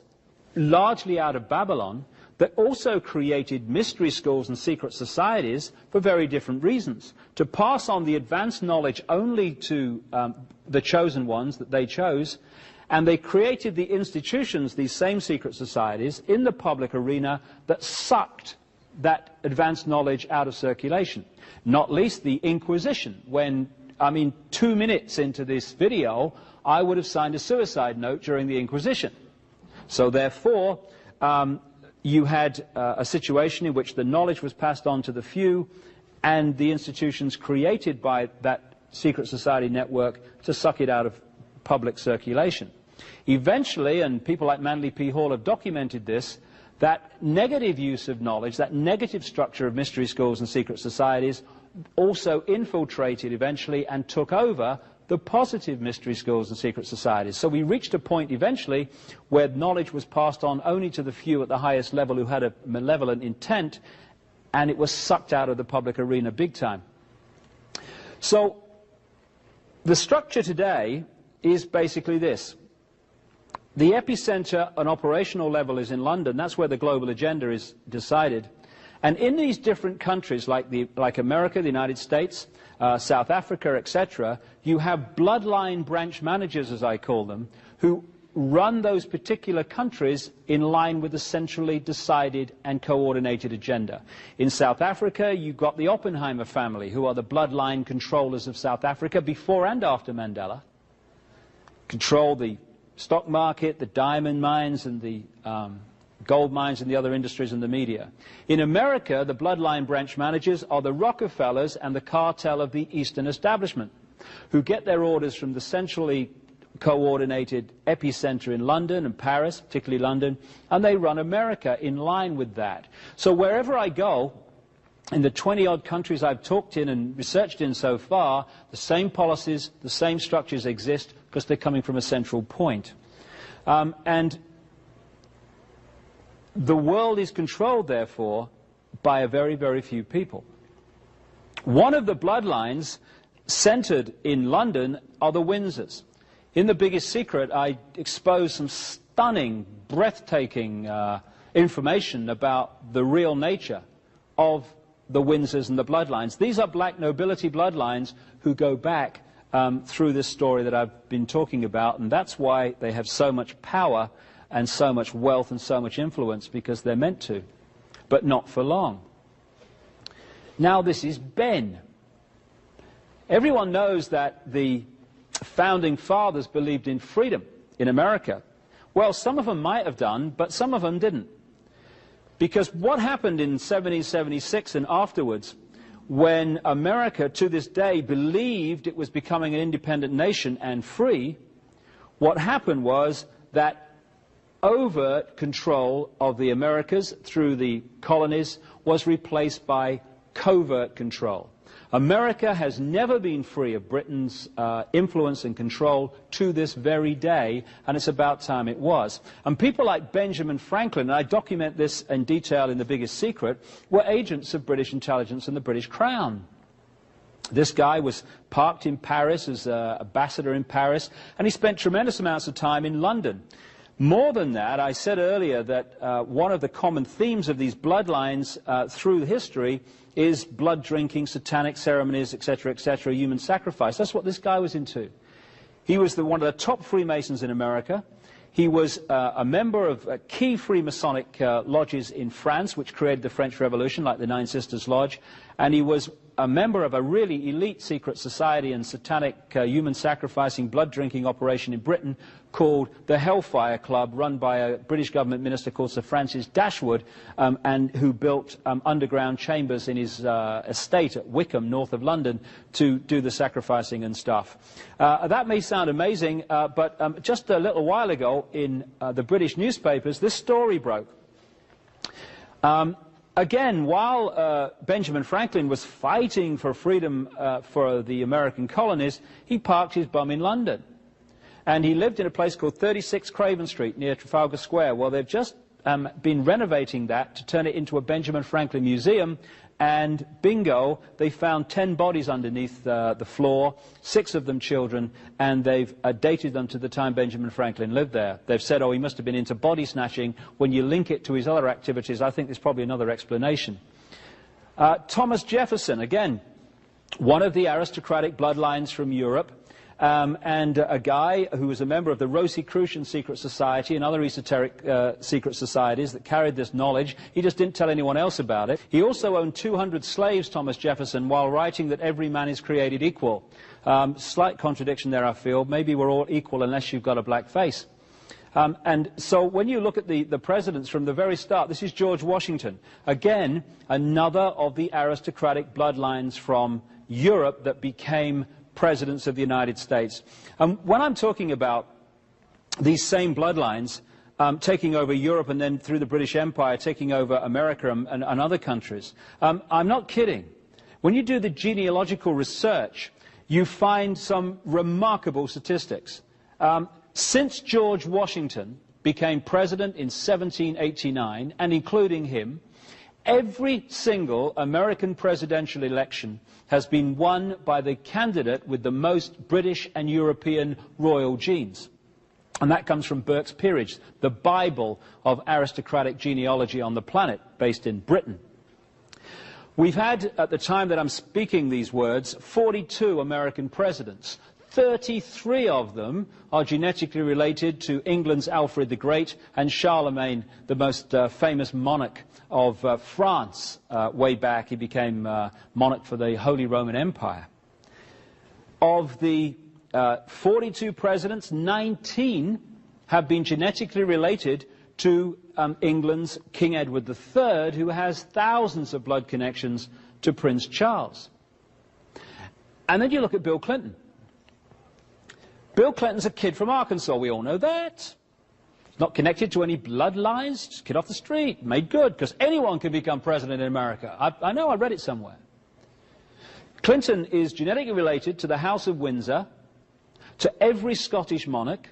largely out of Babylon, that also created mystery schools and secret societies for very different reasons, to pass on the advanced knowledge only to the chosen ones that they chose. And they created the institutions, these same secret societies, in the public arena that sucked that advanced knowledge out of circulation. Not least the Inquisition, when, 2 minutes into this video, I would have signed a suicide note during the Inquisition. So therefore, you had a situation in which the knowledge was passed on to the few, and the institutions created by that secret society network to suck it out of public circulation. Eventually, and people like Manly P. Hall have documented this, that negative use of knowledge, that negative structure of mystery schools and secret societies also infiltrated eventually and took over the positive mystery schools and secret societies. So we reached a point eventually where knowledge was passed on only to the few at the highest level who had a malevolent intent, and it was sucked out of the public arena big time. So the structure today is basically this. The epicenter on operational level is in London. That's where the global agenda is decided. And in these different countries, like America, the United States, South Africa, etc., you have bloodline branch managers, as I call them, who run those particular countries in line with a centrally decided and coordinated agenda. In South Africa, you've got the Oppenheimer family, who are the bloodline controllers of South Africa before and after Mandela. Control the stock market, the diamond mines, and the gold mines and the other industries and the media. In America, the bloodline branch managers are the Rockefellers and the cartel of the Eastern establishment, who get their orders from the centrally coordinated epicenter in London and Paris, particularly London, and they run America in line with that. So wherever I go, in the 20-odd countries I've talked in and researched in so far, the same policies, the same structures exist because they're coming from a central point. And the world is controlled, therefore, by a very, very few people. One of the bloodlines centered in London are the Windsors. In The Biggest Secret, I expose some stunning, breathtaking information about the real nature of the Windsors and the bloodlines. These are black nobility bloodlines who go back through this story that I've been talking about, and that's why they have so much power and so much wealth and so much influence, because they're meant to, but not for long. Now this is Ben. Everyone knows that the founding fathers believed in freedom in America. Well, some of them might have done, but some of them didn't. Because what happened in 1776 and afterwards, when America to this day believed it was becoming an independent nation and free, what happened was that overt control of the Americas through the colonies was replaced by covert control. America has never been free of Britain's influence and control to this very day, and it's about time it was. And people like Benjamin Franklin, and I document this in detail in The Biggest Secret, were agents of British intelligence and the British Crown. This guy was parked in Paris as an ambassador in Paris, and he spent tremendous amounts of time in London. More than that, I said earlier that one of the common themes of these bloodlines through history is blood drinking, satanic ceremonies, etc., human sacrifice. That's what this guy was into. He was one of the top Freemasons in America. He was a member of key Freemasonic lodges in France, which created the French Revolution, like the Nine Sisters Lodge. And he was a member of a really elite secret society and satanic human sacrificing, blood drinking operation in Britain called the Hellfire Club, run by a British government minister called Sir Francis Dashwood, and who built underground chambers in his estate at Wickham, north of London, to do the sacrificing and stuff. That may sound amazing, but just a little while ago in the British newspapers, this story broke. Again, while Benjamin Franklin was fighting for freedom for the American colonies, he parked his bum in London. And he lived in a place called 36 Craven Street near Trafalgar Square. Well, they've just been renovating that to turn it into a Benjamin Franklin museum. And bingo, they found 10 bodies underneath the floor, 6 of them children, and they've dated them to the time Benjamin Franklin lived there. They've said, oh, he must have been into body snatching. When you link it to his other activities, I think there's probably another explanation. Thomas Jefferson, again, one of the aristocratic bloodlines from Europe, and a guy who was a member of the Rosicrucian secret society and other esoteric secret societies that carried this knowledge. He just didn't tell anyone else about it. He also owned 200 slaves, Thomas Jefferson, while writing that every man is created equal. Slight contradiction there, I feel. Maybe we're all equal unless you've got a black face. And so when you look at the presidents from the very start, this is George Washington. Again, another of the aristocratic bloodlines from Europe that became presidents of the United States. When I'm talking about these same bloodlines taking over Europe and then through the British Empire taking over America and other countries, I'm not kidding. When you do the genealogical research, you find some remarkable statistics. Since George Washington became president in 1789, and including him, every single American presidential election has been won by the candidate with the most British and European royal genes. And that comes from Burke's Peerage, the Bible of aristocratic genealogy on the planet, based in Britain. We've had, at the time that I'm speaking these words, 42 American presidents. 33 of them are genetically related to England's Alfred the Great and Charlemagne, the most famous monarch of France. Way back, he became monarch for the Holy Roman Empire. Of the 42 presidents, 19 have been genetically related to England's King Edward III, who has thousands of blood connections to Prince Charles. And then you look at Bill Clinton. Bill Clinton's a kid from Arkansas, we all know that. He's not connected to any bloodlines, just a kid off the street, made good, because anyone can become president in America. I know, I read it somewhere. Clinton is genetically related to the House of Windsor, to every Scottish monarch,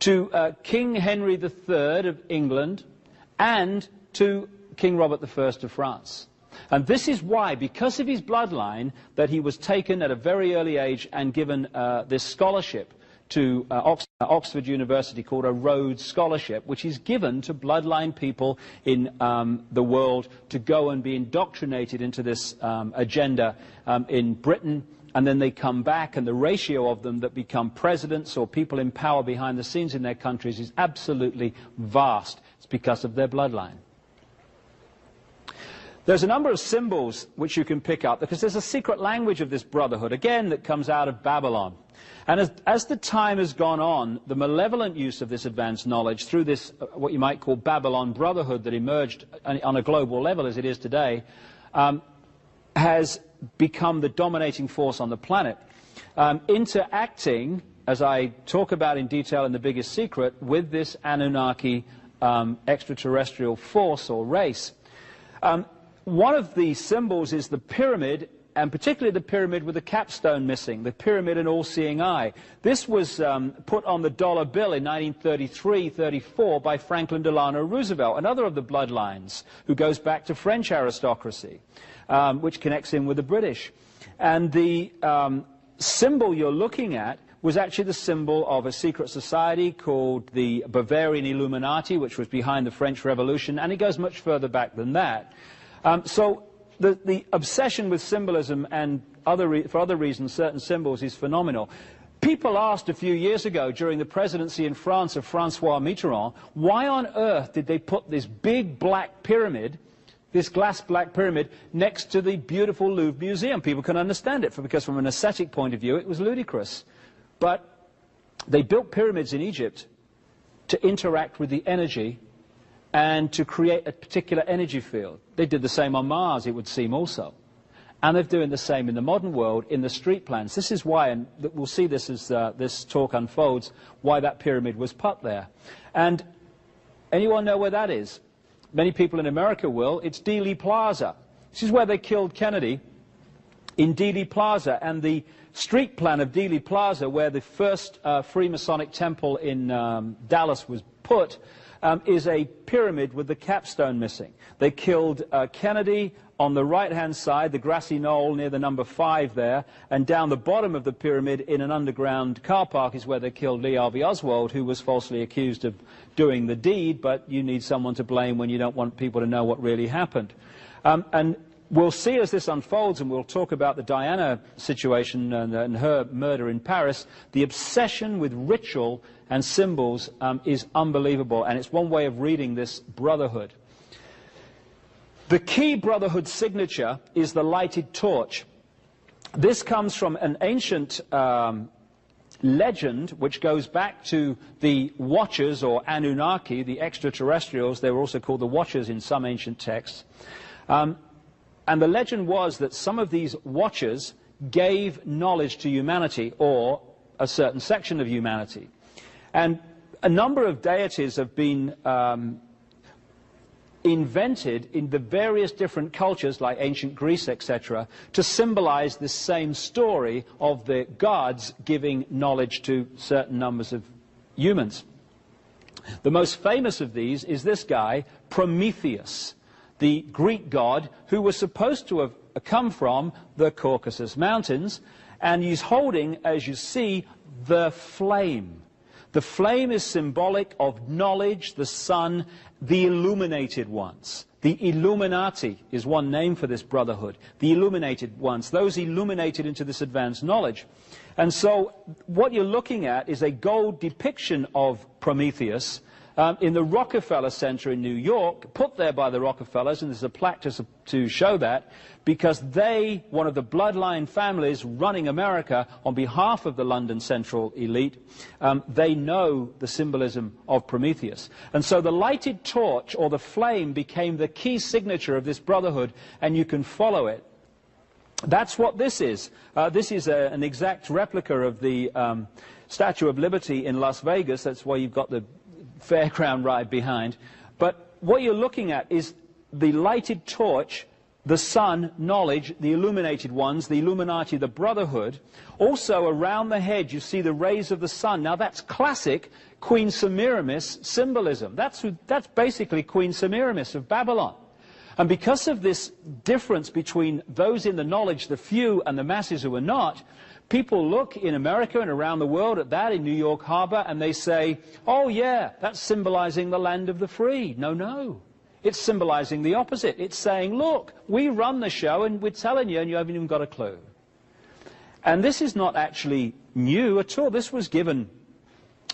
to King Henry III of England, and to King Robert I of France. And this is why, because of his bloodline, that he was taken at a very early age and given this scholarship to Oxford University called a Rhodes Scholarship, which is given to bloodline people in the world to go and be indoctrinated into this agenda in Britain, and then they come back, and the ratio of them that become presidents or people in power behind the scenes in their countries is absolutely vast. It's because of their bloodline. There's a number of symbols which you can pick up, because there's a secret language of this brotherhood, again, that comes out of Babylon. And as the time has gone on, the malevolent use of this advanced knowledge through this, what you might call Babylon Brotherhood that emerged on a global level as it is today, has become the dominating force on the planet, interacting, as I talk about in detail in The Biggest Secret, with this Anunnaki extraterrestrial force or race. One of the symbols is the pyramid, and particularly the pyramid with the capstone missing, the pyramid and all-seeing eye. This was put on the dollar bill in 1933-34 by Franklin Delano Roosevelt, another of the bloodlines, who goes back to French aristocracy, which connects in with the British. And the symbol you're looking at was actually the symbol of a secret society called the Bavarian Illuminati, which was behind the French Revolution, and it goes much further back than that. So the obsession with symbolism and for other reasons, certain symbols, is phenomenal. People asked a few years ago during the presidency in France of François Mitterrand, why on earth did they put this big black pyramid, this glass black pyramid, next to the beautiful Louvre Museum? People can understand it, because from an aesthetic point of view it was ludicrous. But they built pyramids in Egypt to interact with the energy and to create a particular energy field. They did the same on Mars, it would seem, also. And they're doing the same in the modern world in the street plans. This is why, and we'll see this as this talk unfolds, why that pyramid was put there. And anyone know where that is? Many people in America will. It's Dealey Plaza. This is where they killed Kennedy, in Dealey Plaza. And the street plan of Dealey Plaza, where the first Freemasonic temple in Dallas was put, is a pyramid with the capstone missing. They killed Kennedy on the right-hand side, the grassy knoll near the number 5 there, and down the bottom of the pyramid in an underground car park is where they killed Lee Harvey Oswald, who was falsely accused of doing the deed, but you need someone to blame when you don't want people to know what really happened. And we'll see as this unfolds, and we'll talk about the Diana situation and her murder in Paris, the obsession with ritual and symbols is unbelievable, and it's one way of reading this brotherhood. The key brotherhood signature is the lighted torch. This comes from an ancient legend which goes back to the Watchers, or Anunnaki, the extraterrestrials. They were also called the Watchers in some ancient texts. And the legend was that some of these Watchers gave knowledge to humanity, or a certain section of humanity. And a number of deities have been invented in the various different cultures, like ancient Greece, etc., to symbolize this same story of the gods giving knowledge to certain numbers of humans. The most famous of these is this guy, Prometheus, the Greek god who was supposed to have come from the Caucasus Mountains, and he's holding, as you see, the flame. The flame is symbolic of knowledge, the sun, the illuminated ones. The Illuminati is one name for this brotherhood. The illuminated ones, those illuminated into this advanced knowledge. And so what you're looking at is a gold depiction of Prometheus in the Rockefeller Center in New York, put there by the Rockefellers, and there's a plaque to show that, because they, one of the bloodline families running America on behalf of the London Central elite, they know the symbolism of Prometheus. And so the lighted torch, or the flame, became the key signature of this brotherhood, and you can follow it. That's what this is. This is an exact replica of the Statue of Liberty in Las Vegas. That's why you've got the fairground ride behind. But what you're looking at is the lighted torch, the sun, knowledge, the illuminated ones, the Illuminati, the Brotherhood. Also around the head you see the rays of the sun. Now that's classic Queen Semiramis symbolism. That's basically Queen Semiramis of Babylon. And because of this difference between those in the knowledge, the few, and the masses who are not, people look in America and around the world at that in New York Harbor and they say, oh yeah, that's symbolizing the land of the free. No, no. It's symbolizing the opposite. It's saying, look, we run the show and we're telling you and you haven't even got a clue. And this is not actually new at all. This was given,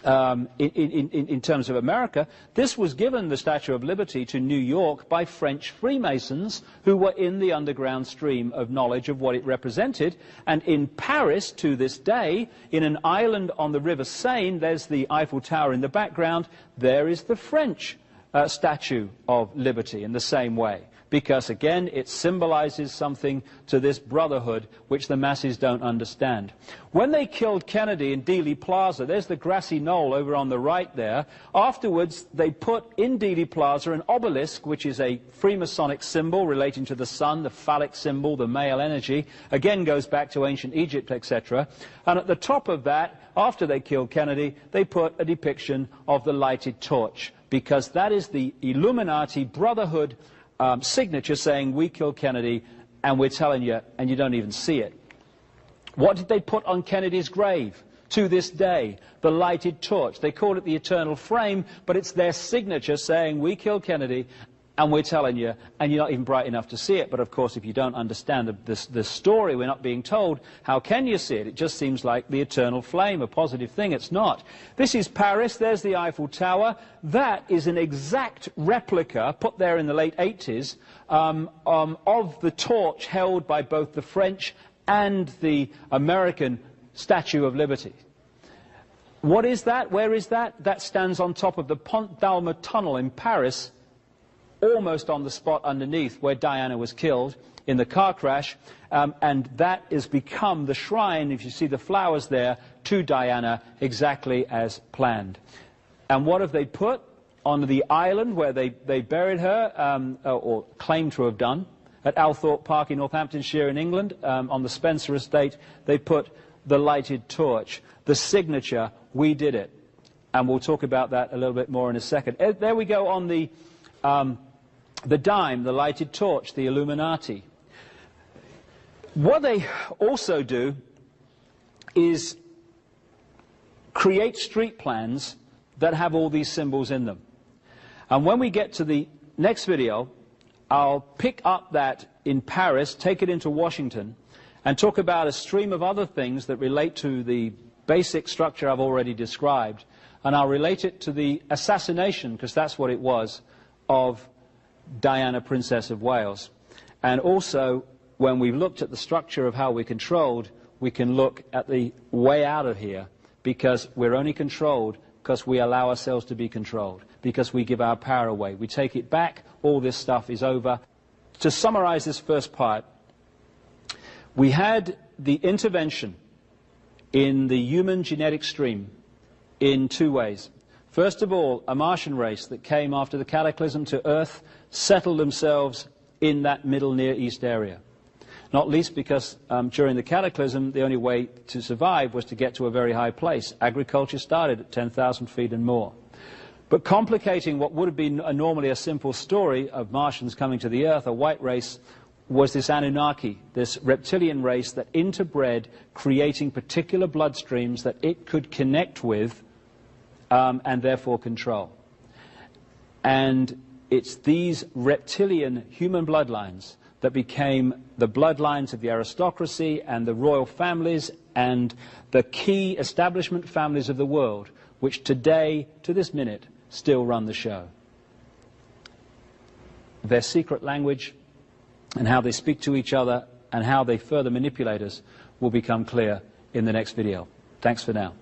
in terms of America, this was given, the Statue of Liberty, to New York by French Freemasons who were in the underground stream of knowledge of what it represented. And in Paris, to this day, in an island on the River Seine, there's the Eiffel Tower in the background, there is the French Statue of Liberty in the same way. Because, again, it symbolizes something to this brotherhood which the masses don't understand. When they killed Kennedy in Dealey Plaza, there's the grassy knoll over on the right there. Afterwards, they put in Dealey Plaza an obelisk, which is a Freemasonic symbol relating to the sun, the phallic symbol, the male energy. Again, goes back to ancient Egypt, etc. And at the top of that, after they killed Kennedy, they put a depiction of the lighted torch, because that is the Illuminati Brotherhood signature saying, we killed Kennedy, and we're telling you, and you don't even see it. What did they put on Kennedy's grave? To this day, the lighted torch. They call it the eternal flame, but it's their signature saying, we killed Kennedy, and we're telling you, and you're not even bright enough to see it. But of course, if you don't understand the story we're not being told, how can you see it? It just seems like the eternal flame, a positive thing. It's not. This is Paris. There's the Eiffel Tower. That is an exact replica, put there in the late 80s, of the torch held by both the French and the American Statue of Liberty. What is that? Where is that? That stands on top of the Pont d'Alma tunnel in Paris, almost on the spot underneath where Diana was killed in the car crash, and that has become the shrine, if you see the flowers there, to Diana, exactly as planned. And what have they put on the island where they buried her, or claimed to have done, at Althorpe Park in Northamptonshire in England, on the Spencer estate? They put the lighted torch, the signature, we did it. And we'll talk about that a little bit more in a second. There we go on the dime, the lighted torch, the Illuminati. What they also do is create street plans that have all these symbols in them. And when we get to the next video, I'll pick up that in Paris, take it into Washington, and talk about a stream of other things that relate to the basic structure I've already described. And I'll relate it to the assassination, because that's what it was, of Diana, Princess of Wales. And also, when we've looked at the structure of how we're controlled, we can look at the way out of here, because we're only controlled because we allow ourselves to be controlled, because we give our power away. We take it back, all this stuff is over. To summarize this first part, we had the intervention in the human genetic stream in two ways. First of all, a Martian race that came after the cataclysm to Earth settled themselves in that middle Near East area. Not least because during the cataclysm, the only way to survive was to get to a very high place. Agriculture started at 10,000 feet and more. But complicating what would have been normally a simple story of Martians coming to the Earth, a white race, was this Anunnaki, this reptilian race that interbred, creating particular bloodstreams that it could connect with and therefore control. And it's these reptilian human bloodlines that became the bloodlines of the aristocracy and the royal families and the key establishment families of the world, which today, to this minute, still run the show. Their secret language and how they speak to each other and how they further manipulate us will become clear in the next video. Thanks for now.